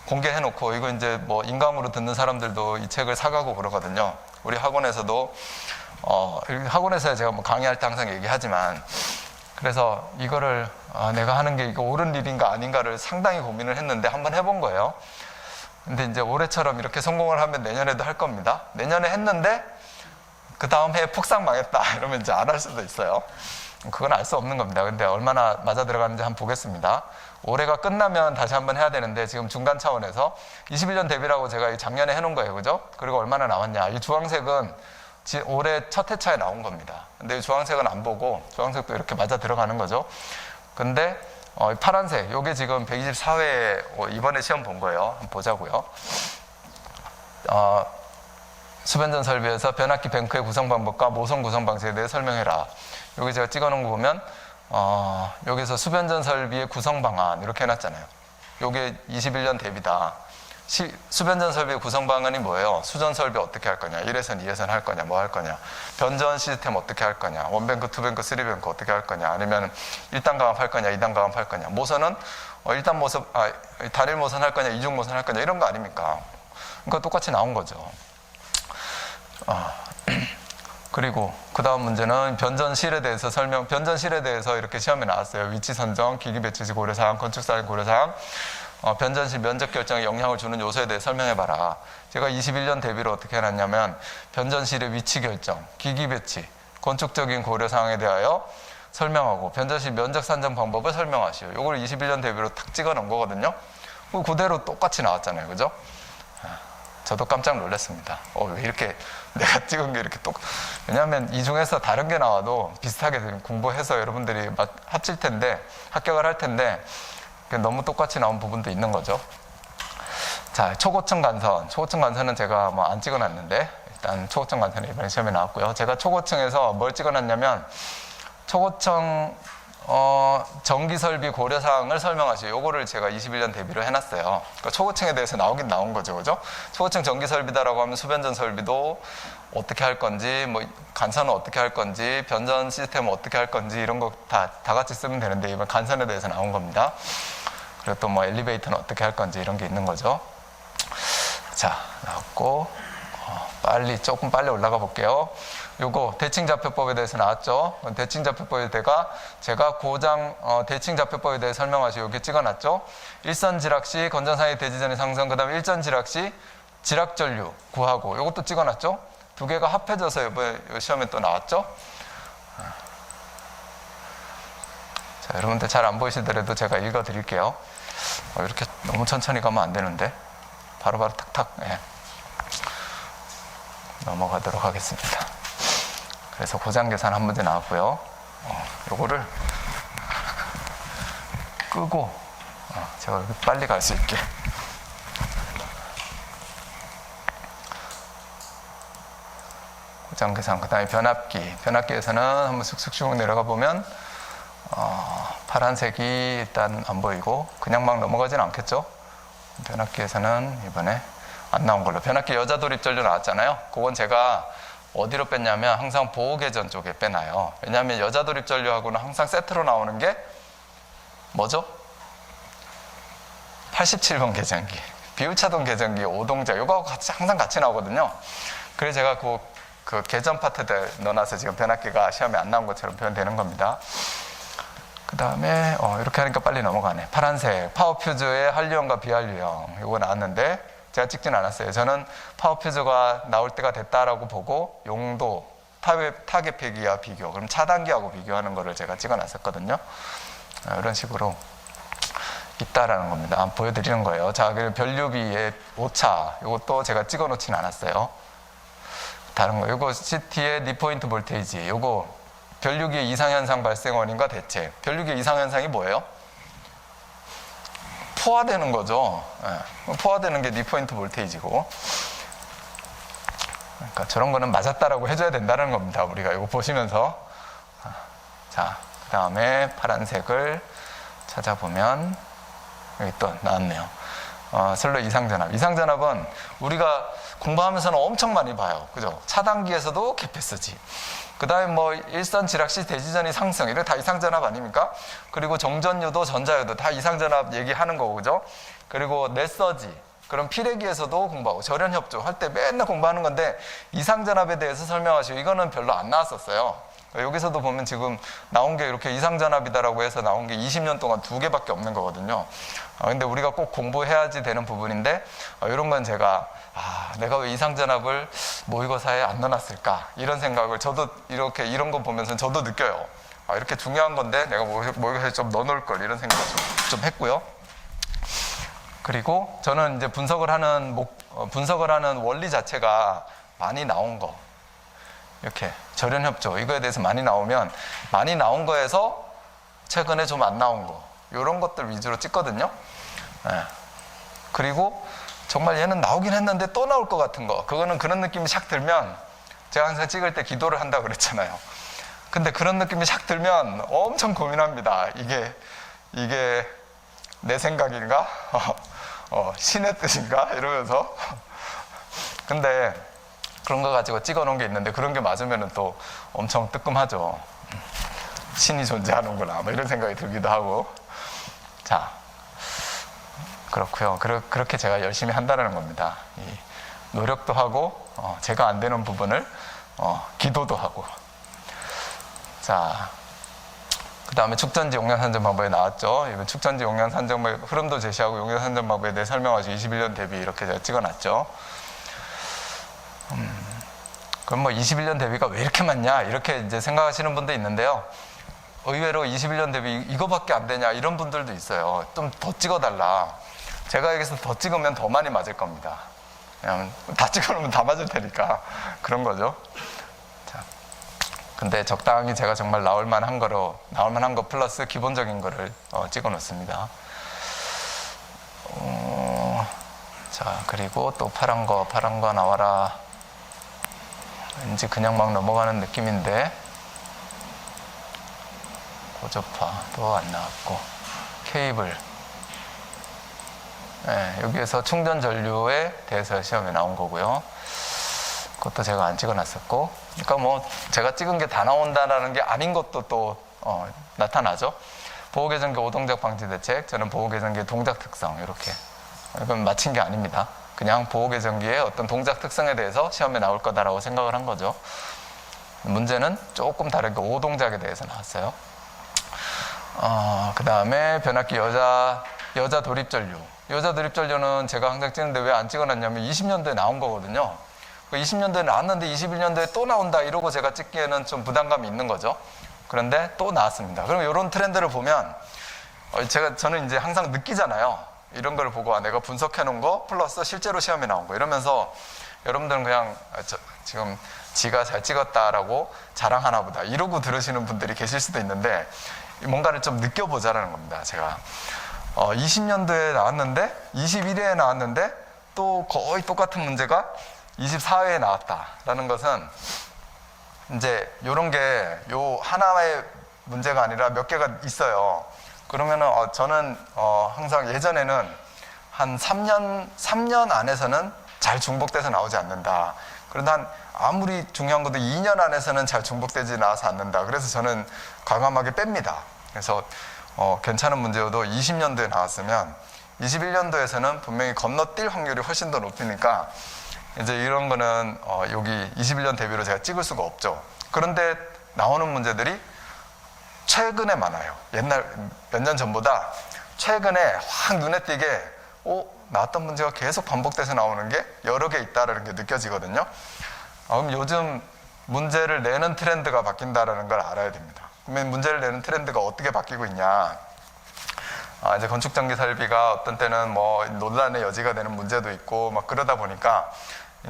공개해놓고 이거 이제 인강으로 듣는 사람들도 이 책을 사가고 그러거든요. 우리 학원에서도 학원에서 제가 강의할 때 항상 얘기하지만 그래서 이거를 내가 하는 게 이거 옳은 일인가 아닌가를 상당히 고민을 했는데 한번 해본 거예요. 근데 이제 올해처럼 이렇게 성공을 하면 내년에도 할 겁니다. 내년에 했는데 그 다음 해에 폭삭 망했다 이러면 이제 안 할 수도 있어요. 그건 알 수 없는 겁니다. 근데 얼마나 맞아 들어가는지 한번 보겠습니다. 올해가 끝나면 다시 한번 해야 되는데 지금 중간 차원에서 21년 대비라고 제가 작년에 해놓은 거예요. 그죠? 그리고 얼마나 나왔냐. 이 주황색은 올해 첫 회차에 나온 겁니다. 근데 이 주황색은 안 보고 주황색도 이렇게 맞아 들어가는 거죠. 근데 파란색, 요게 지금 124회 이번에 시험 본 거예요. 한번 보자고요. 수변전 설비에서 변압기 뱅크의 구성 방법과 모성 구성 방식에 대해 설명해라. 여기 제가 찍어놓은 거 보면 여기서 수변전 설비의 구성 방안 이렇게 해놨잖아요. 요게 21년 대비다. 수변전 설비의 구성 방안이 뭐예요? 수전 설비 어떻게 할 거냐, 1회선, 2회선 할 거냐, 뭐 할 거냐, 변전 시스템 어떻게 할 거냐, 원뱅크, 투뱅크, 쓰리뱅크 어떻게 할 거냐, 아니면 1단 강압 할 거냐, 2단 강압 할 거냐, 모선은 단일 모선 할 거냐, 이중 모선 할 거냐, 이런 거 아닙니까? 그러니까 똑같이 나온 거죠. 그리고 그 다음 문제는 변전실에 대해서 변전실에 대해서 이렇게 시험에 나왔어요. 위치 선정, 기기 배치시 고려사항, 건축사항 고려사항, 변전실 면적 결정에 영향을 주는 요소에 대해 설명해봐라. 제가 21년 대비로 어떻게 해놨냐면 변전실의 위치 결정, 기기 배치, 건축적인 고려사항에 대하여 설명하고 변전실 면적 산정 방법을 설명하시오. 요걸 21년 대비로 탁 찍어 놓은 거거든요. 그대로 똑같이 나왔잖아요. 그죠? 저도 깜짝 놀랐습니다. 왜 이렇게 내가 찍은 게 이렇게 왜냐하면 이 중에서 다른 게 나와도 비슷하게 공부해서 여러분들이 합칠 텐데, 합격을 할 텐데 너무 똑같이 나온 부분도 있는 거죠. 자, 초고층 간선. 초고층 간선은 제가 뭐 안 찍어놨는데 일단 초고층 간선이 이번에 시험에 나왔고요. 제가 초고층에서 뭘 찍어놨냐면 초고층 전기설비 고려사항을 설명하시오. 요거를 제가 21년 대비로 해놨어요. 그러니까 초고층에 대해서 나오긴 나온 거죠. 그죠? 초고층 전기설비다라고 하면 수변전 설비도 어떻게 할 건지, 뭐 간선은 어떻게 할 건지, 변전 시스템은 어떻게 할 건지 이런 거 다 같이 쓰면 되는데 이번 간선에 대해서 나온 겁니다. 그리고 또 뭐 엘리베이터는 어떻게 할 건지 이런 게 있는 거죠. 자, 나왔고 조금 빨리 올라가 볼게요. 요거 대칭좌표법에 대해서 나왔죠. 대칭좌표법에 제가 고장 대칭좌표법에 대해 설명하시고 여기 찍어놨죠. 일선 지락 시 건전상의 대지전이 상승, 그 다음에 일전 지락 시 지락 전류 구하고 요것도 찍어놨죠. 두 개가 합해져서 이번에 시험에 또 나왔죠. 자, 여러분들 잘 안 보이시더라도 제가 읽어 드릴게요. 이렇게 너무 천천히 가면 안 되는데 바로바로 탁탁 넘어가도록 하겠습니다. 그래서 고장 계산 한 문제 나왔고요. 요거를 끄고 제가 이렇게 빨리 갈 수 있게 고장 계산, 그 다음에 변압기에서는 한번 쑥쑥 내려가 보면 파란색이 일단 안 보이고 그냥 막 넘어가지는 않겠죠. 변압기에서는 이번에 안 나온 걸로. 변압기 여자 돌입 전류 나왔잖아요. 그건 제가 어디로 뺐냐면 항상 보호개전 쪽에 빼놔요. 왜냐하면 여자 돌입 전류하고는 항상 세트로 나오는 게 뭐죠? 87번 계전기, 비유차동 계전기 5동작, 이거 항상 같이 나오거든요. 그래서 제가 그 계전 파트에 넣어놔서 지금 변압기가 시험에 안 나온 것처럼 표현되는 겁니다. 그 다음에 이렇게 하니까 빨리 넘어가네. 파란색 파워퓨즈의 한류형과 비한류형, 이거 나왔는데 제가 찍진 않았어요. 저는 파워퓨즈가 나올 때가 됐다라고 보고 용도, 타겟폐기와 비교, 그럼 차단기하고 비교하는 거를 제가 찍어놨었거든요. 이런 식으로 있다라는 겁니다. 한번 보여드리는 거예요. 자, 그리고 변류비의 오차, 이것도 제가 찍어놓진 않았어요. 다른 거, 이거 CT의 니포인트 볼테이지, 이거 변류기의 이상현상 발생 원인과 대책. 변류기의 이상현상이 뭐예요? 포화되는 거죠. 포화되는 게 니포인트 볼테이지고. 그러니까 저런 거는 맞았다라고 해줘야 된다는 겁니다. 우리가 이거 보시면서. 자, 그 다음에 파란색을 찾아보면 여기 또 나왔네요. 슬로 이상전압. 이상전압은 우리가 공부하면서는 엄청 많이 봐요. 그죠? 차단기에서도 개패스지. 그 다음에 뭐 일선 지락시 대지전이 상승, 이런 다 이상전압 아닙니까? 그리고 정전유도 전자유도 다 이상전압 얘기하는 거고, 그죠? 그리고 넷서지, 그럼 피레기에서도 공부하고 절연협조 할 때 맨날 공부하는 건데 이상전압에 대해서 설명하시고 이거는 별로 안 나왔었어요. 여기서도 보면 지금 나온 게 이렇게 이상전압이다라고 해서 나온 게 20년 동안 2개밖에 없는 거거든요. 근데 우리가 꼭 공부해야지 되는 부분인데 이런 건 제가 내가 왜 이상전압을 모의고사에 안 넣어놨을까 이런 생각을 저도 이런 거 보면서 저도 느껴요. 이렇게 중요한 건데 내가 모의고사에 좀 넣어놓을 걸 이런 생각을 좀 했고요. 그리고 저는 이제 분석을 하는 원리 자체가 많이 나온 거, 이렇게 절연협조 이거에 대해서 많이 나오면 많이 나온 거에서 최근에 좀 안 나온 거 이런 것들 위주로 찍거든요. 네. 그리고 정말 얘는 나오긴 했는데 또 나올 것 같은 거, 그거는 그런 느낌이 샥 들면, 제가 항상 찍을 때 기도를 한다고 그랬잖아요. 근데 그런 느낌이 샥 들면 엄청 고민합니다. 이게 내 생각인가? 신의 뜻인가? 이러면서. 근데 그런 거 가지고 찍어 놓은 게 있는데 그런 게 맞으면 또 엄청 뜨끔하죠. 신이 존재하는구나, 뭐 이런 생각이 들기도 하고. 자, 그렇고요. 그렇게 제가 열심히 한다는 겁니다. 노력도 하고, 제가 안 되는 부분을 기도도 하고. 자, 그 다음에 축전지 용량 산정 방법에 나왔죠. 이번 축전지 용량 산정의 흐름도 제시하고 용량 산정 방법에 대해 설명하시고 21년 대비 이렇게 제가 찍어놨죠. 그럼 뭐 21년 대비가 왜 이렇게 많냐 이렇게 이제 생각하시는 분도 있는데요. 의외로 21년 대비 이거밖에 안 되냐 이런 분들도 있어요. 좀 더 찍어달라. 제가 여기서 더 찍으면 더 많이 맞을 겁니다. 그냥 다 찍어놓으면 다 맞을 테니까 그런 거죠. 자, 근데 적당히 제가 정말 나올 만한 거 플러스 기본적인 거를 찍어 놓습니다. 자, 그리고 또 파란 거 나와라. 왠지 그냥 막 넘어가는 느낌인데, 고저파도 안 나왔고, 케이블. 네, 여기에서 충전 전류에 대해서 시험에 나온 거고요. 그것도 제가 안 찍어놨었고, 그러니까 뭐 제가 찍은 게 다 나온다라는 게 아닌 것도 또 나타나죠. 보호개전기 오동작 방지 대책, 저는 보호개전기의 동작 특성 이렇게. 이건 맞힌 게 아닙니다. 그냥 보호개전기의 어떤 동작 특성에 대해서 시험에 나올 거다라고 생각을 한 거죠. 문제는 조금 다르게 오동작에 대해서 나왔어요. 그 다음에 변압기 여자 도립전류. 여자 도립전류는 제가 항상 찍는데 왜 안 찍어놨냐면 20년도에 나온 거거든요. 20년도에 나왔는데 21년도에 또 나온다 이러고 제가 찍기에는 좀 부담감이 있는 거죠. 그런데 또 나왔습니다. 그럼 이런 트렌드를 보면 저는 이제 항상 느끼잖아요. 이런 걸 보고 내가 분석해 놓은 거 플러스 실제로 시험에 나온 거 이러면서 여러분들은 그냥 지금 지가 잘 찍었다라고 자랑하나 보다 이러고 들으시는 분들이 계실 수도 있는데, 뭔가를 좀 느껴보자라는 겁니다. 제가 20년도에 나왔는데 21회에 나왔는데 또 거의 똑같은 문제가 24회에 나왔다라는 것은 이제 이런 게 요 하나의 문제가 아니라 몇 개가 있어요. 그러면은 저는 항상 예전에는 한 3년 안에서는 잘 중복돼서 나오지 않는다. 그런데 아무리 중요한 것도 2년 안에서는 잘 중복되지 나와서 않는다. 그래서 저는 과감하게 뺍니다. 그래서 괜찮은 문제여도 20년도에 나왔으면 21년도에서는 분명히 건너뛸 확률이 훨씬 더 높으니까 이제 이런 거는 여기 21년 대비로 제가 찍을 수가 없죠. 그런데 나오는 문제들이 최근에 많아요. 옛날 몇 년 전보다 최근에 확 눈에 띄게 나왔던 문제가 계속 반복돼서 나오는 게 여러 개 있다라는 게 느껴지거든요. 그럼 요즘 문제를 내는 트렌드가 바뀐다라는 걸 알아야 됩니다. 그러면 문제를 내는 트렌드가 어떻게 바뀌고 있냐? 이제 건축전기 설비가 어떤 때는 뭐 논란의 여지가 되는 문제도 있고 막 그러다 보니까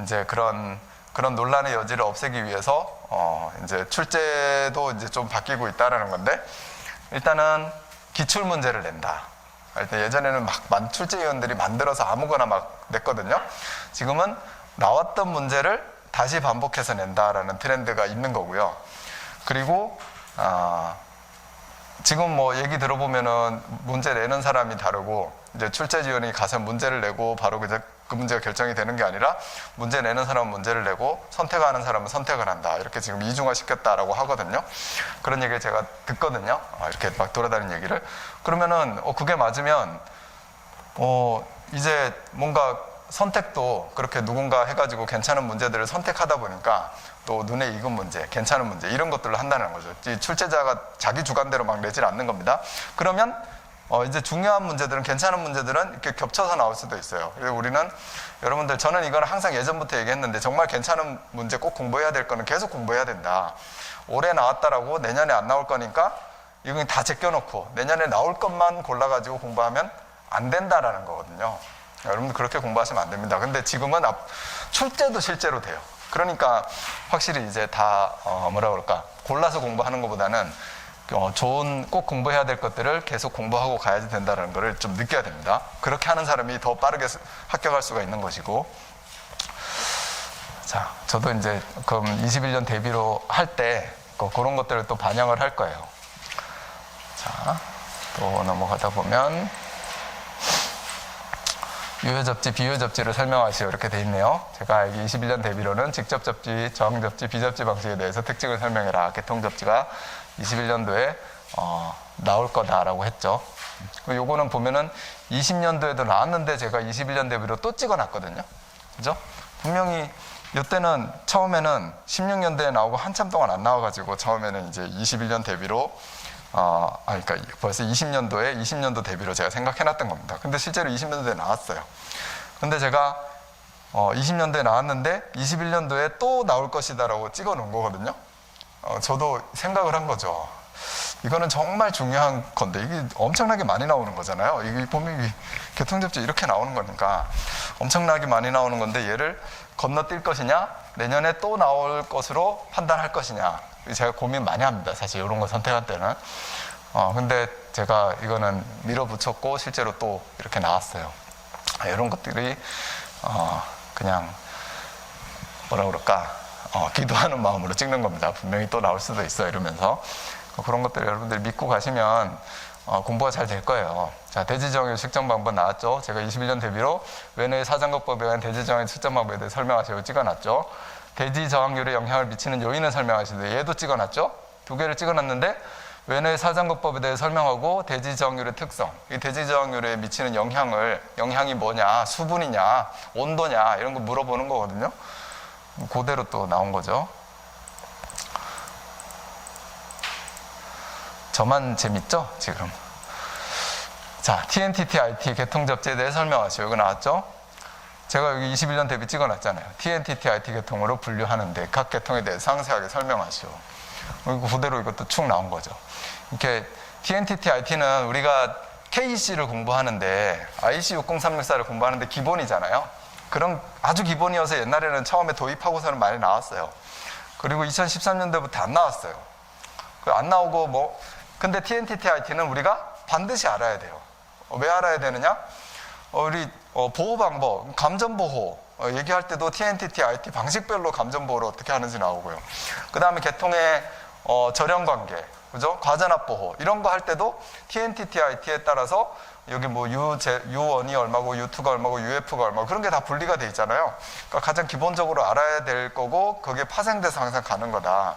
이제 그런 논란의 여지를 없애기 위해서 이제 출제도 이제 좀 바뀌고 있다라는 건데, 일단은 기출 문제를 낸다. 일단 예전에는 막 출제위원들이 만들어서 아무거나 막 냈거든요. 지금은 나왔던 문제를 다시 반복해서 낸다라는 트렌드가 있는 거고요. 그리고 지금 뭐 얘기 들어보면은 문제 내는 사람이 다르고 이제 출제위원이 가서 문제를 내고 바로 그 문제가 결정이 되는 게 아니라 문제 내는 사람은 문제를 내고 선택하는 사람은 선택을 한다. 이렇게 지금 이중화시켰다라고 하거든요. 그런 얘기를 제가 듣거든요. 이렇게 막 돌아다니는 얘기를. 그러면은 그게 맞으면 이제 뭔가 선택도 그렇게 누군가 해가지고 괜찮은 문제들을 선택하다 보니까 또 눈에 익은 문제, 괜찮은 문제 이런 것들을 한다는 거죠. 이 출제자가 자기 주관대로 막 내질 않는 겁니다. 그러면 이제 중요한 문제들은, 괜찮은 문제들은 이렇게 겹쳐서 나올 수도 있어요. 그래서 우리는, 여러분들, 저는 이건 항상 예전부터 얘기했는데, 정말 괜찮은 문제 꼭 공부해야 될 거는 계속 공부해야 된다. 올해 나왔다라고 내년에 안 나올 거니까 이건 다 제껴놓고 내년에 나올 것만 골라가지고 공부하면 안 된다라는 거거든요. 여러분들 그렇게 공부하시면 안 됩니다. 근데 지금은 출제도 실제로 돼요. 그러니까 확실히 이제 다 뭐라 그럴까, 골라서 공부하는 것보다는 좋은, 꼭 공부해야 될 것들을 계속 공부하고 가야지 된다는 거를 좀 느껴야 됩니다. 그렇게 하는 사람이 더 빠르게 합격할 수가 있는 것이고. 자, 저도 이제 그럼 21년 대비로 할 때 그런 것들을 또 반영을 할 거예요. 자, 또 넘어가다 보면 유효 접지, 비유효 접지를 설명하시오, 이렇게 돼 있네요. 제가 여기 21년 대비로는 직접 접지, 저항 접지, 비접지 방식에 대해서 특징을 설명해라. 개통 접지가 21년도에 나올 거다라고 했죠. 요거는 보면은 20년도에도 나왔는데 제가 21년 대비로 또 찍어놨거든요. 그죠? 분명히 이때는 처음에는 16년도에 나오고 한참 동안 안 나와가지고 처음에는 이제 21년 대비로 그러니까 벌써 20년도 대비로 제가 생각해놨던 겁니다. 근데 실제로 20년도에 나왔어요. 근데 제가 20년도에 나왔는데 21년도에 또 나올 것이다라고 찍어놓은 거거든요. 저도 생각을 한 거죠. 이거는 정말 중요한 건데, 이게 엄청나게 많이 나오는 거잖아요. 이게 보면 교통접지 이렇게 나오는 거니까 엄청나게 많이 나오는 건데, 얘를 건너뛸 것이냐, 내년에 또 나올 것으로 판단할 것이냐, 제가 고민 많이 합니다. 사실 이런 거 선택할 때는. 근데 제가 이거는 밀어붙였고 실제로 또 이렇게 나왔어요. 이런 것들이 그냥 뭐라 그럴까, 기도하는 마음으로 찍는 겁니다. 분명히 또 나올 수도 있어 이러면서. 그런 것들 여러분들 믿고 가시면 공부가 잘 될 거예요. 자, 대지정의 측정 방법 나왔죠. 제가 21년 대비로 외노의 사장급법에 의한 대지정의 측정 방법에 대해 설명하시고 찍어놨죠. 대지 저항률에 영향을 미치는 요인을 설명하시는데 얘도 찍어놨죠. 두 개를 찍어놨는데 외노의 사장급법에 대해 설명하고 대지 저항률의 특성, 이 대지 저항률에 미치는 영향이 뭐냐, 수분이냐, 온도냐, 이런 거 물어보는 거거든요. 그대로 또 나온 거죠. 저만 재밌죠? 지금. 자, TNTT, IT 개통 접지에 대해 설명하시오. 이거 나왔죠? 제가 여기 21년 대비 찍어놨잖아요. TNTT, IT 개통으로 분류하는데 각 개통에 대해 상세하게 설명하시오. 이거 그대로 이것도 축 나온 거죠. 이렇게 TNTT, IT는 우리가 KEC를 공부하는데 IC 60364를 공부하는데 기본이잖아요. 그런 아주 기본이어서 옛날에는 처음에 도입하고서는 많이 나왔어요. 그리고 2013년도부터 안 나왔어요. 안 나오고 근데 TNTT, IT는 우리가 반드시 알아야 돼요. 왜 알아야 되느냐? 우리 보호 방법, 감전 보호 얘기할 때도 TNTT, IT 방식별로 감전 보호를 어떻게 하는지 나오고요. 그 다음에 개통의 절연 관계, 그죠? 과전압 보호 이런 거 할 때도 TNTT, IT에 따라서 여기 U1이 얼마고 U2가 얼마고 UF가 얼마고 그런 게 다 분리가 돼 있잖아요. 그러니까 가장 기본적으로 알아야 될 거고 그게 파생돼서 항상 가는 거다.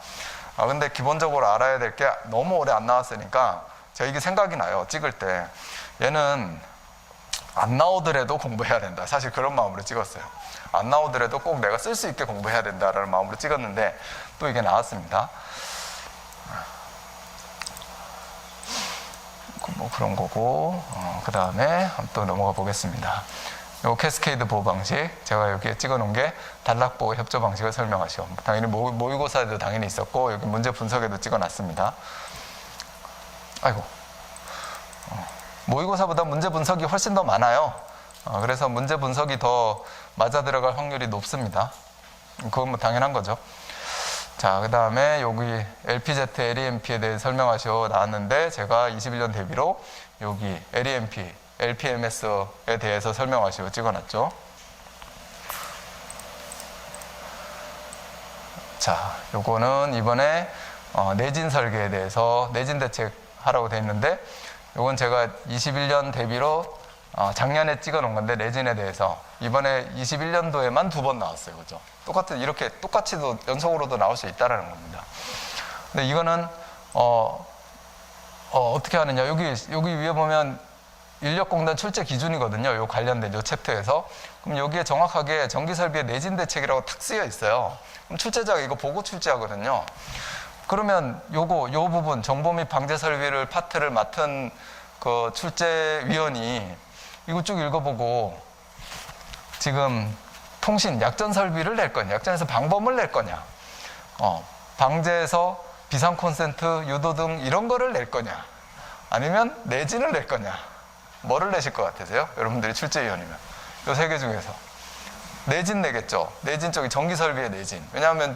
근데 기본적으로 알아야 될 게 너무 오래 안 나왔으니까 제가 이게 생각이 나요. 찍을 때 얘는 안 나오더라도 공부해야 된다. 사실 그런 마음으로 찍었어요. 안 나오더라도 꼭 내가 쓸 수 있게 공부해야 된다라는 마음으로 찍었는데 또 이게 나왔습니다. 그런 거고 그 다음에 또 넘어가 보겠습니다. 요 캐스케이드 보호 방식, 제가 여기에 찍어놓은 게 단락보호 협조 방식을 설명하시오. 당연히 모의고사에도 당연히 있었고 여기 문제 분석에도 찍어놨습니다. 아이고, 모의고사보다 문제 분석이 훨씬 더 많아요. 그래서 문제 분석이 더 맞아 들어갈 확률이 높습니다. 그건 뭐 당연한 거죠. 자, 그 다음에 여기 LPZ, LEMP에 대해 설명하시오 나왔는데 제가 21년 대비로 여기 LEMP, LPMS에 대해서 설명하시오 찍어놨죠. 자, 요거는 이번에 내진 설계에 대해서 내진 대책 하라고 돼 있는데 요건 제가 21년 대비로 작년에 찍어 놓은 건데 내진에 대해서 이번에 21년도에만 2번 나왔어요. 그죠? 이렇게 똑같이도 연속으로도 나올 수 있다라는 겁니다. 근데 이거는 어떻게 하느냐, 여기 위에 보면 인력공단 출제 기준이거든요. 요 관련된 요 챕터에서. 그럼 여기에 정확하게 전기설비의 내진 대책이라고 탁 쓰여 있어요. 그럼 출제자가 이거 보고 출제하거든요. 그러면 요 부분 정보 및 방제 설비를 파트를 맡은 그 출제위원이 이거 쭉 읽어보고 지금 통신 약전 설비를 낼 거냐, 약전에서 방범을 낼 거냐, 방제에서 비상 콘센트, 유도 등 이런 거를 낼 거냐, 아니면 내진을 낼 거냐, 뭐를 내실 것 같으세요? 여러분들이 출제위원이면 이 세 개 중에서 내진 내겠죠. 내진 쪽이 전기 설비의 내진. 왜냐하면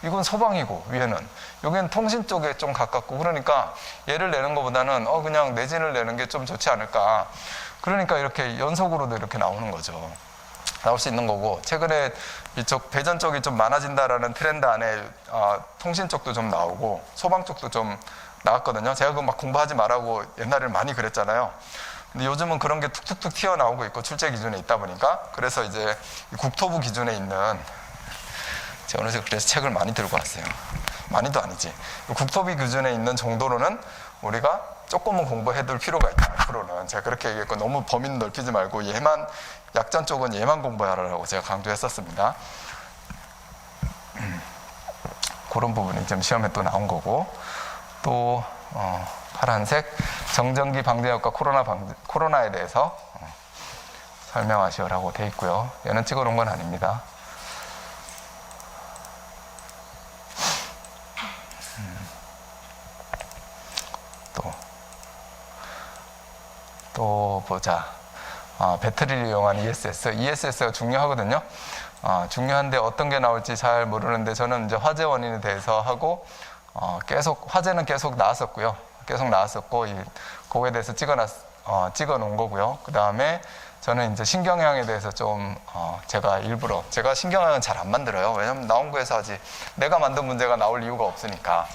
이건 소방이고 위에는 여기는 통신 쪽에 좀 가깝고 그러니까 얘를 내는 것보다는 그냥 내진을 내는 게 좀 좋지 않을까. 그러니까 이렇게 연속으로도 이렇게 나오는 거죠. 나올 수 있는 거고 최근에 이쪽 배전 쪽이 좀 많아진다라는 트렌드 안에 통신 쪽도 좀 나오고 소방 쪽도 좀 나왔거든요. 제가 그 막 공부하지 말라고 옛날에는 많이 그랬잖아요. 근데 요즘은 그런 게 툭툭툭 튀어나오고 있고 출제 기준에 있다 보니까 그래서 이제 국토부 기준에 있는 제가 오늘 그래서 책을 많이 들고 왔어요. 많이도 아니지. 국토부 기준에 있는 정도로는 우리가 조금은 공부해둘 필요가 있다. 앞으로는 제가 그렇게 얘기했고 너무 범위는 넓히지 말고 얘만 약전 쪽은 얘만 공부하라고 제가 강조했었습니다. 그런 부분이 좀 시험에 또 나온 거고 또 파란색 정전기 방제역과 코로나에 대해서 설명하시오라고 돼 있고요. 얘는 찍어놓은 건 아닙니다. 또 보자. 배터리를 이용한 ESS가 중요하거든요. 중요한데 어떤 게 나올지 잘 모르는데 저는 이제 화재 원인에 대해서 하고 계속 화재는 계속 나왔었고요. 그거에 대해서 찍어 놓은 거고요. 그 다음에 저는 이제 신경향에 대해서 좀 제가 신경향은 잘 안 만들어요. 왜냐면 나온 거에서 아직 내가 만든 문제가 나올 이유가 없으니까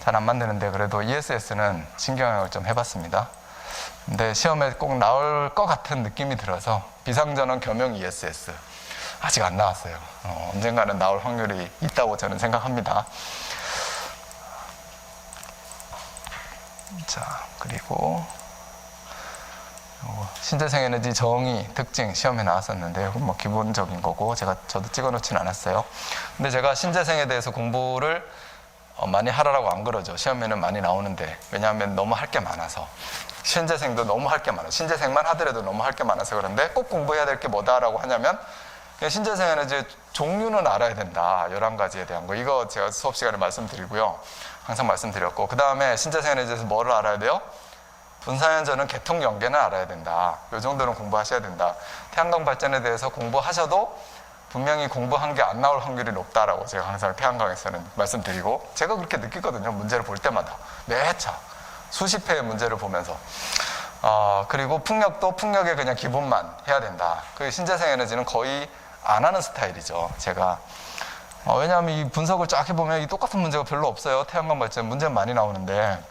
잘 안 만드는데 그래도 ESS는 신경향을 좀 해봤습니다. 근데 시험에 꼭 나올 것 같은 느낌이 들어서 비상전원 겸용 ESS 아직 안 나왔어요. 언젠가는 나올 확률이 있다고 저는 생각합니다. 자, 그리고 신재생 에너지 정의 특징 시험에 나왔었는데 이건 뭐 기본적인 거고 저도 찍어놓지는 않았어요. 근데 제가 신재생에 대해서 공부를 많이 하라고 안 그러죠. 시험에는 많이 나오는데 왜냐하면 너무 할 게 많아서 신재생도 너무 할 게 많아요. 신재생만 하더라도 너무 할 게 많아서 그런데 꼭 공부해야 될 게 뭐다라고 하냐면 신재생 에너지의 종류는 알아야 된다. 11가지에 대한 거. 이거 제가 수업 시간에 말씀드리고요. 항상 말씀드렸고 그 다음에 신재생 에너지에서 뭐를 알아야 돼요? 분산연전은 계통 연계는 알아야 된다. 이 정도는 공부하셔야 된다. 태양광 발전에 대해서 공부하셔도 분명히 공부한 게 안 나올 확률이 높다라고 제가 항상 태양광에서는 말씀드리고 제가 그렇게 느끼거든요. 문제를 볼 때마다 매차 수십 회의 문제를 보면서 그리고 풍력의 그냥 기본만 해야 된다. 그 신재생 에너지는 거의 안 하는 스타일이죠. 제가 왜냐하면 이 분석을 쫙 해보면 이 똑같은 문제가 별로 없어요. 태양광 발전 문제는 많이 나오는데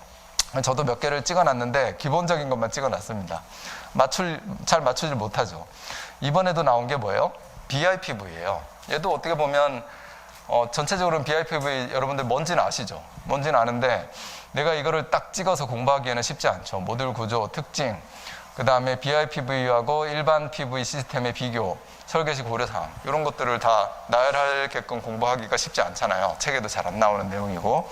저도 몇 개를 찍어놨는데 기본적인 것만 찍어놨습니다. 잘 맞추질 못하죠. 이번에도 나온 게 뭐예요? BIPV예요. 얘도 어떻게 보면 전체적으로는 BIPV 여러분들 뭔지는 아시죠? 뭔지는 아는데 내가 이거를 딱 찍어서 공부하기에는 쉽지 않죠. 모듈 구조, 특징, 그 다음에 BIPV하고 일반 PV 시스템의 비교, 설계시 고려사항 이런 것들을 다 나열하게끔 공부하기가 쉽지 않잖아요. 책에도 잘 안 나오는 내용이고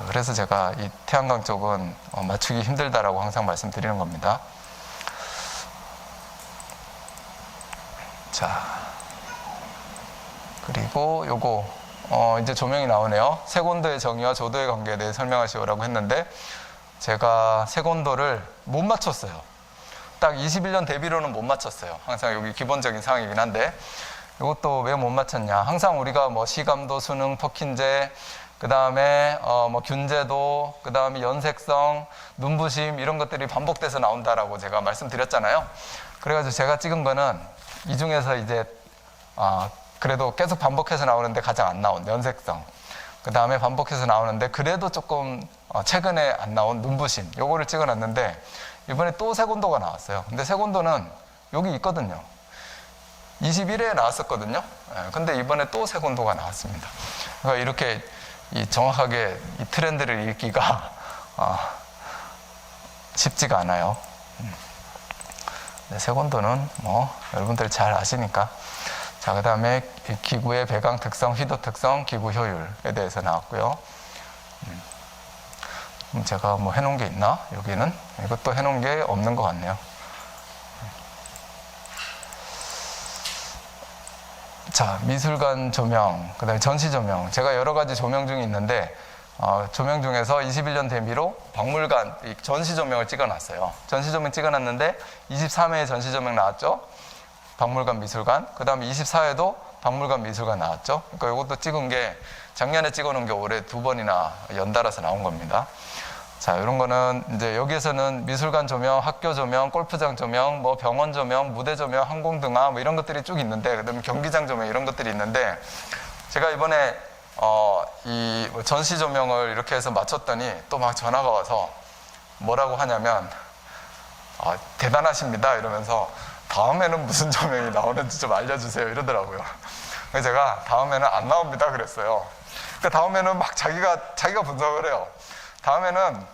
그래서 제가 이 태양광 쪽은 맞추기 힘들다라고 항상 말씀드리는 겁니다. 자, 그리고 요거 이제 조명이 나오네요. 색온도의 정의와 조도의 관계에 대해 설명하시오라고 했는데 제가 색온도를 못 맞췄어요. 딱 21년 대비로는 못 맞췄어요. 항상 여기 기본적인 사항이긴 한데 이것도 왜 못 맞췄냐. 항상 우리가 뭐 시감도, 수능, 퍼킨제, 그 다음에 뭐 균제도, 그 다음에 연색성, 눈부심 이런 것들이 반복돼서 나온다라고 제가 말씀드렸잖아요. 그래가지고 제가 찍은 거는 이 중에서 이제 그래도 계속 반복해서 나오는데 가장 안 나온 연색성, 그 다음에 반복해서 나오는데 그래도 조금 최근에 안 나온 눈부심 요거를 찍어놨는데 이번에 또 색온도가 나왔어요. 근데 색온도는 여기 있거든요. 21회에 나왔었거든요. 근데 이번에 또 색온도가 나왔습니다. 그러니까 이렇게 정확하게 이 트렌드를 읽기가 쉽지가 않아요. 색온도는 뭐 여러분들 잘 아시니까. 자, 그 다음에 기구의 배강 특성, 휘도 특성, 기구 효율에 대해서 나왔고요. 제가 뭐 해놓은 게 있나? 여기는 이것도 해놓은 게 없는 것 같네요. 자, 미술관 조명, 그 다음에 전시 조명. 제가 여러 가지 조명 중에 있는데 조명 중에서 21년 대비로 박물관 전시 조명을 찍어놨어요. 전시 조명 찍어놨는데 23회에 전시 조명 나왔죠. 박물관 미술관. 그 다음에 24회도 박물관 미술관 나왔죠. 그러니까 이것도 찍은 게 작년에 찍어놓은 게 올해 2번이나 연달아서 나온 겁니다. 자, 이런 거는 이제 여기에서는 미술관 조명, 학교 조명, 골프장 조명, 뭐 병원 조명, 무대 조명, 항공등화 뭐 이런 것들이 쭉 있는데, 그다음에 경기장 조명 이런 것들이 있는데, 제가 이번에 이 전시 조명을 이렇게 해서 맞췄더니 또 막 전화가 와서 뭐라고 하냐면 대단하십니다 이러면서 다음에는 무슨 조명이 나오는지 좀 알려주세요 이러더라고요. 그래서 제가 다음에는 안 나옵니다 그랬어요. 그러니까 다음에는 막 자기가 분석을 해요. 다음에는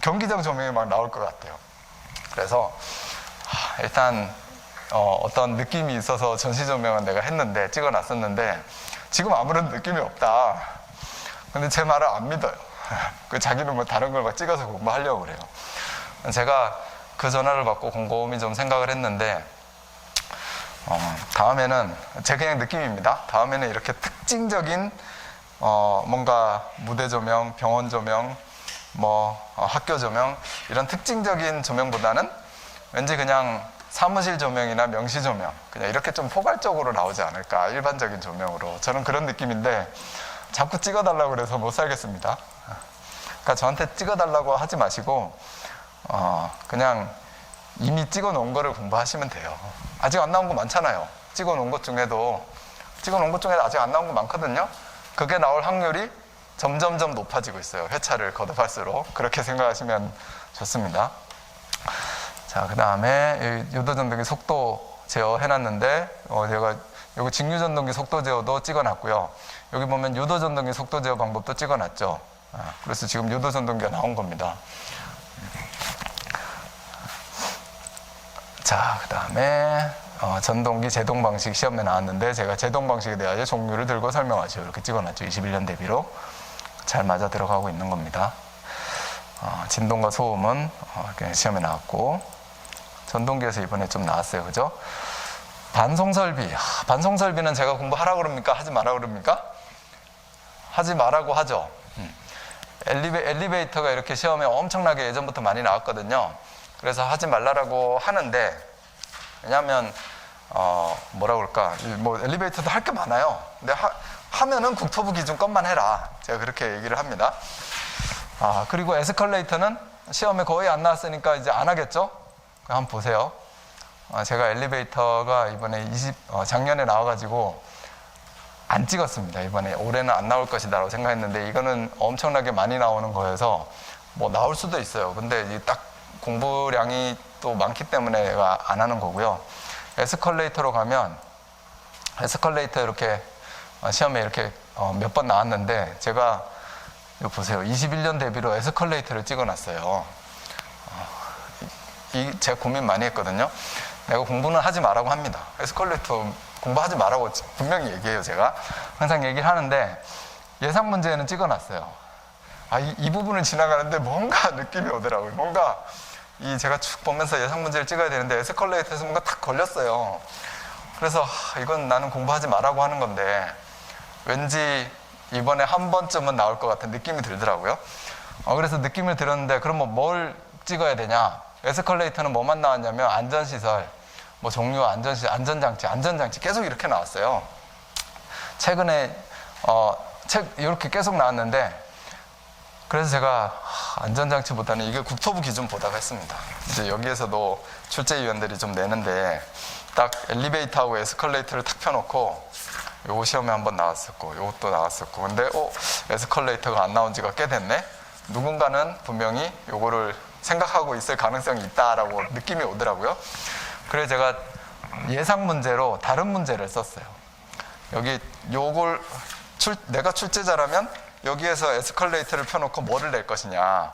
경기장 조명이 막 나올 것 같아요. 그래서 일단 어떤 느낌이 있어서 전시 조명은 내가 했는데 찍어놨었는데 지금 아무런 느낌이 없다. 근데 제 말을 안 믿어요. 자기는 뭐 다른 걸 막 찍어서 공부하려고 그래요. 제가 그 전화를 받고 곰곰이 좀 생각을 했는데 다음에는 제 그냥 느낌입니다. 다음에는 이렇게 특징적인 뭔가 무대 조명, 병원 조명, 학교 조명 이런 특징적인 조명보다는 왠지 그냥 사무실 조명이나 명시 조명 그냥 이렇게 좀 포괄적으로 나오지 않을까, 일반적인 조명으로. 저는 그런 느낌인데 자꾸 찍어달라고 그래서 못 살겠습니다. 그러니까 저한테 찍어달라고 하지 마시고 그냥 이미 찍어놓은 거를 공부하시면 돼요. 아직 안 나온 거 많잖아요. 찍어놓은 것 중에도 아직 안 나온 거 많거든요. 그게 나올 확률이 점점점 높아지고 있어요. 회차를 거듭할수록. 그렇게 생각하시면 좋습니다. 자, 그 다음에 유도전동기 속도 제어 해놨는데 제가 여기 직류전동기 속도 제어도 찍어놨고요. 여기 보면 유도전동기 속도 제어 방법도 찍어놨죠. 그래서 지금 유도전동기가 나온 겁니다. 자, 그 다음에 전동기 제동 방식 시험에 나왔는데 제가 제동 방식에 대하여 종류를 들고 설명하죠. 이렇게 찍어놨죠. 21년 대비로 잘 맞아 들어가고 있는 겁니다. 진동과 소음은 시험에 나왔고, 전동기에서 이번에 좀 나왔어요. 그죠? 반송설비. 반송설비는 제가 공부하라고 그럽니까? 하지 말라고 그럽니까? 하지 말라고 하죠. 엘리베이터가 이렇게 시험에 엄청나게 예전부터 많이 나왔거든요. 그래서 하지 말라고 하는데, 왜냐하면 뭐라 그럴까, 뭐 엘리베이터도 할 게 많아요. 근데 하면은 국토부 기준 것만 해라. 제가 그렇게 얘기를 합니다. 그리고 에스컬레이터는 시험에 거의 안 나왔으니까 이제 안 하겠죠? 한번 보세요. 제가 엘리베이터가 이번에 작년에 나와가지고 안 찍었습니다. 이번에 올해는 안 나올 것이다라고 생각했는데 이거는 엄청나게 많이 나오는 거여서 뭐 나올 수도 있어요. 근데 딱 공부량이 또 많기 때문에 내가 안 하는 거고요. 에스컬레이터로 가면 에스컬레이터 이렇게 시험에 이렇게 몇 번 나왔는데 제가 이거 보세요. 21년 대비로 에스컬레이터를 찍어놨어요. 제가 고민 많이 했거든요. 내가 공부는 하지 말라고 합니다. 에스컬레이터 공부하지 말라고 분명히 얘기해요. 제가 항상 얘기를 하는데 예상 문제는 찍어놨어요. 이 부분을 지나가는데 뭔가 느낌이 오더라고요. 뭔가 제가 쭉 보면서 예상 문제를 찍어야 되는데 에스컬레이터에서 뭔가 탁 걸렸어요. 그래서 이건 나는 공부하지 말라고 하는 건데 왠지 이번에 한 번쯤은 나올 것 같은 느낌이 들더라고요. 그래서 느낌을 들었는데 그럼 뭘 찍어야 되냐? 에스컬레이터는 뭐만 나왔냐면 안전시설, 뭐 종류, 안전장치 계속 이렇게 나왔어요. 최근에 이렇게 계속 나왔는데 그래서 제가 안전장치보다는 이게 국토부 기준 보다가 했습니다. 이제 여기에서도 출제위원들이 좀 내는데 딱 엘리베이터하고 에스컬레이터를 탁 펴놓고 요거 시험에 한번 나왔었고 요것도 나왔었고 근데 에스컬레이터가 안 나온 지가 꽤 됐네. 누군가는 분명히 요거를 생각하고 있을 가능성이 있다라고 느낌이 오더라고요. 그래서 제가 예상 문제로 다른 문제를 썼어요. 여기 요걸 내가 출제자라면 여기에서 에스컬레이터를 펴놓고 뭐를 낼 것이냐.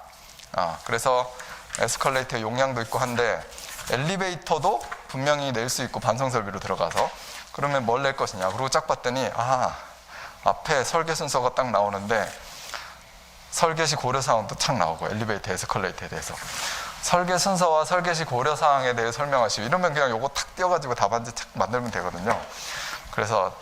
그래서 에스컬레이터 용량도 있고 한데 엘리베이터도 분명히 낼 수 있고 반성설비로 들어가서 그러면 뭘 낼 것이냐. 그리고 쫙 봤더니 앞에 설계 순서가 딱 나오는데 설계시 고려사항도 착 나오고 엘리베이터, 에스컬레이터에 대해서 설계 순서와 설계시 고려사항에 대해 설명하시고 이러면 그냥 요거 탁 띄워가지고 답안지 착 만들면 되거든요. 그래서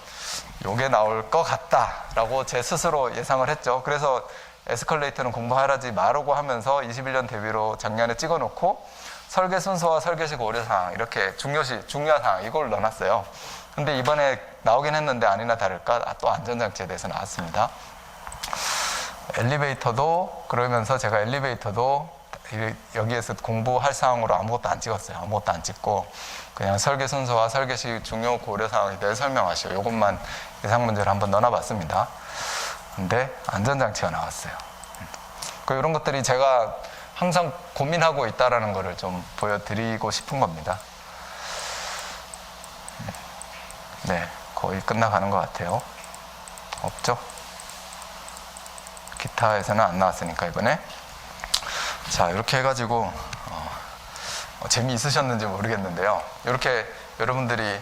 요게 나올 것 같다라고 제 스스로 예상을 했죠. 그래서 에스컬레이터는 공부하지 말라고 하면서 21년 대비로 작년에 찍어놓고 설계 순서와 설계시 고려사항 이렇게 중요한 사항 이걸 넣어놨어요. 근데 이번에 나오긴 했는데 아니나 다를까 또 안전장치에 대해서 나왔습니다. 엘리베이터도 그러면서 제가 엘리베이터도 여기에서 공부할 사항으로 아무것도 안 찍었어요. 아무것도 안 찍고 그냥 설계 순서와 설계시 중요 고려사항에 대해 설명하시고 이것만 예상 문제를 한번 넣어봤습니다. 근데 안전장치가 나왔어요. 이런 것들이 제가 항상 고민하고 있다는 것을 좀 보여드리고 싶은 겁니다. 네, 거의 끝나가는 것 같아요. 없죠? 기타에서는 안 나왔으니까 이번에. 자, 이렇게 해가지고 재미있으셨는지 모르겠는데요. 이렇게 여러분들이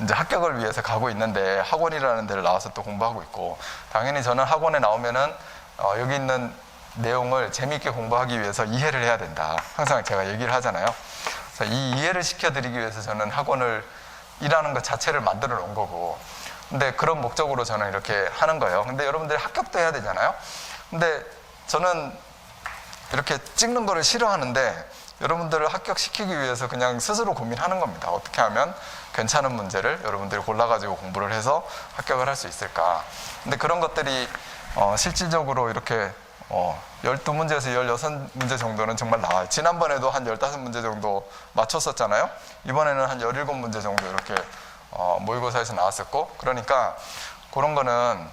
이제 합격을 위해서 가고 있는데 학원이라는 데를 나와서 또 공부하고 있고, 당연히 저는 학원에 나오면은 여기 있는 내용을 재미있게 공부하기 위해서 이해를 해야 된다. 항상 제가 얘기를 하잖아요. 그래서 이 이해를 시켜드리기 위해서 저는 학원을 일하는 것 자체를 만들어 놓은 거고, 근데 그런 목적으로 저는 이렇게 하는 거예요. 근데 여러분들이 합격도 해야 되잖아요. 근데 저는 이렇게 찍는 거를 싫어하는데 여러분들을 합격시키기 위해서 그냥 스스로 고민하는 겁니다. 어떻게 하면 괜찮은 문제를 여러분들이 골라가지고 공부를 해서 합격을 할 수 있을까. 근데 그런 것들이 실질적으로 이렇게 12문제에서 16문제 정도는 정말 나와요. 지난번에도 한 15문제 정도 맞췄었잖아요. 이번에는 한 17문제 정도 이렇게 모의고사에서 나왔었고, 그러니까 그런 거는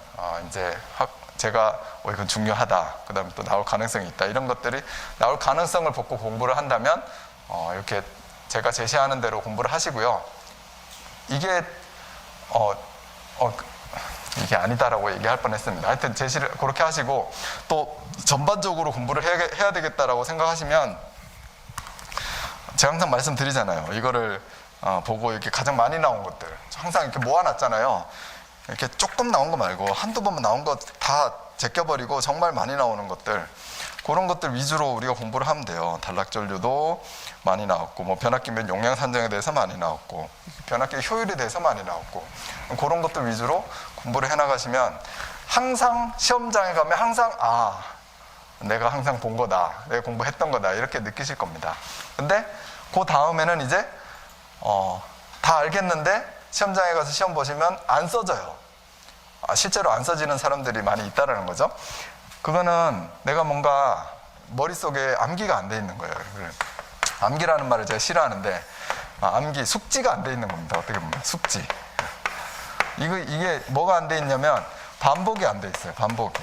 이제 제가 이건 중요하다, 그 다음에 또 나올 가능성이 있다, 이런 것들이 나올 가능성을 보고 공부를 한다면 이렇게 제가 제시하는 대로 공부를 하시고요. 이게 이게 아니다라고 얘기할 뻔했습니다. 하여튼 제시를 그렇게 하시고, 또 전반적으로 공부를 해야 되겠다라고 생각하시면 제가 항상 말씀드리잖아요. 이거를 보고 이렇게 가장 많이 나온 것들 항상 이렇게 모아놨잖아요. 이렇게 조금 나온 거 말고 한두 번 나온 거 다 제껴버리고 정말 많이 나오는 것들, 그런 것들 위주로 우리가 공부를 하면 돼요. 단락전류도 많이 나왔고, 뭐 변압기 및 용량 산정에 대해서 많이 나왔고, 변압기 효율에 대해서 많이 나왔고, 그런 것들 위주로 공부를 해나가시면 항상 시험장에 가면 항상 내가 항상 본 거다, 내가 공부했던 거다, 이렇게 느끼실 겁니다. 근데 그 다음에는 이제 다 알겠는데 시험장에 가서 시험 보시면 안 써져요. 실제로 안 써지는 사람들이 많이 있다라는 거죠. 그거는 내가 뭔가 머릿속에 암기가 안 돼 있는 거예요. 암기라는 말을 제가 싫어하는데 암기, 숙지가 안 돼 있는 겁니다. 어떻게 보면 숙지. 이게 뭐가 안 돼 있냐면 반복이 안 돼 있어요. 반복이.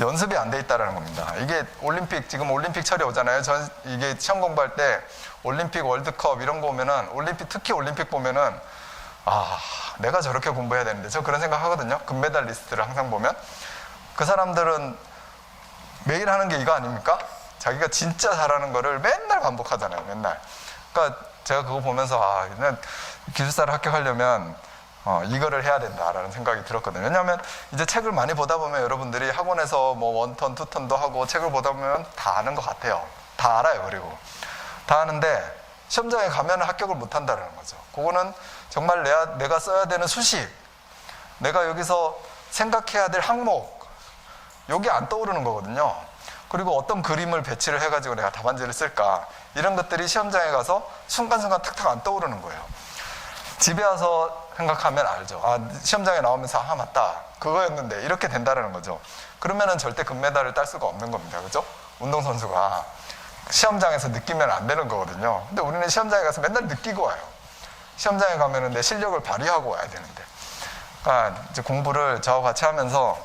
연습이 안 돼 있다라는 겁니다. 이게 지금 올림픽 철이 오잖아요. 전 이게 시험 공부할 때 올림픽, 월드컵 이런 거 오면은 특히 올림픽 보면은 내가 저렇게 공부해야 되는데, 저 그런 생각 하거든요. 금메달리스트를 항상 보면 그 사람들은 매일 하는 게 이거 아닙니까? 자기가 진짜 잘하는 거를 맨날 반복하잖아요. 맨날. 그러니까 제가 그거 보면서 기술사를 합격하려면 이거를 해야 된다라는 생각이 들었거든요. 왜냐하면 이제 책을 많이 보다 보면 여러분들이 학원에서 뭐 원턴, 투턴도 하고 책을 보다 보면 다 아는 것 같아요. 다 알아요. 그리고 다 아는데 시험장에 가면 합격을 못 한다는 거죠. 그거는 정말 내가 써야 되는 수식, 내가 여기서 생각해야 될 항목, 여기 안 떠오르는 거거든요. 그리고 어떤 그림을 배치를 해가지고 내가 답안지를 쓸까, 이런 것들이 시험장에 가서 순간순간 탁탁 안 떠오르는 거예요. 집에 와서 생각하면 알죠. 시험장에 나오면서 맞다, 그거였는데, 이렇게 된다는 거죠. 그러면은 절대 금메달을 딸 수가 없는 겁니다. 그죠? 운동선수가 시험장에서 느끼면 안 되는 거거든요. 근데 우리는 시험장에 가서 맨날 느끼고 와요. 시험장에 가면은 내 실력을 발휘하고 와야 되는데. 그러니까 이제 공부를 저와 같이 하면서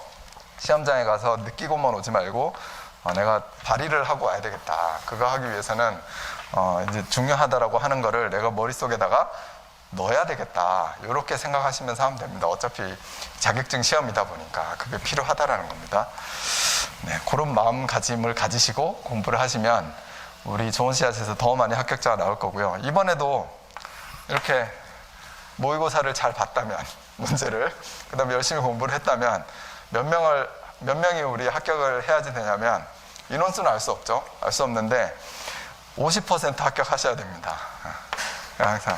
시험장에 가서 느끼고만 오지 말고 내가 발휘를 하고 와야 되겠다. 그거 하기 위해서는 이제 중요하다라고 하는 거를 내가 머릿속에다가 넣어야 되겠다, 이렇게 생각하시면서 하면 됩니다. 어차피 자격증 시험이다 보니까 그게 필요하다라는 겁니다. 네, 그런 마음가짐을 가지시고 공부를 하시면 우리 좋은 씨앗에서 더 많이 합격자가 나올 거고요. 이번에도 이렇게 모의고사를 잘 봤다면, 문제를, 그 다음에 열심히 공부를 했다면 몇 명을 몇 명이 우리 합격을 해야지 되냐면 인원수는 알 수 없죠. 알 수 없는데 50% 합격하셔야 됩니다. 항상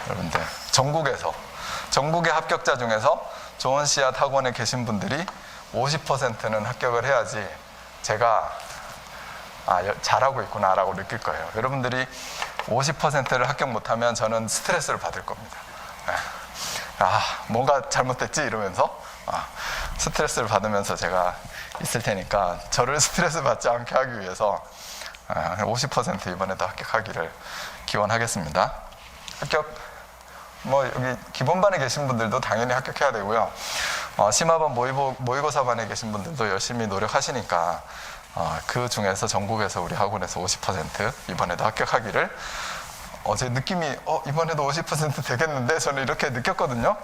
여러분들 전국의 합격자 중에서 좋은 씨앗 학원에 계신 분들이 50%는 합격을 해야지 제가 잘하고 있구나라고 느낄 거예요. 여러분들이 50%를 합격 못하면 저는 스트레스를 받을 겁니다. 뭔가 잘못됐지 이러면서 스트레스를 받으면서 제가 있을 테니까 저를 스트레스 받지 않게 하기 위해서 50% 이번에도 합격하기를 기원하겠습니다. 합격 여기 기본반에 계신 분들도 당연히 합격해야 되고요. 심화반 모의고사반에 계신 분들도 열심히 노력하시니까 그 중에서 전국에서 우리 학원에서 50% 이번에도 합격하기를 제 느낌이 이번에도 50% 되겠는데 저는 이렇게 느꼈거든요.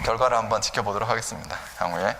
결과를 한번 지켜보도록 하겠습니다. 향후에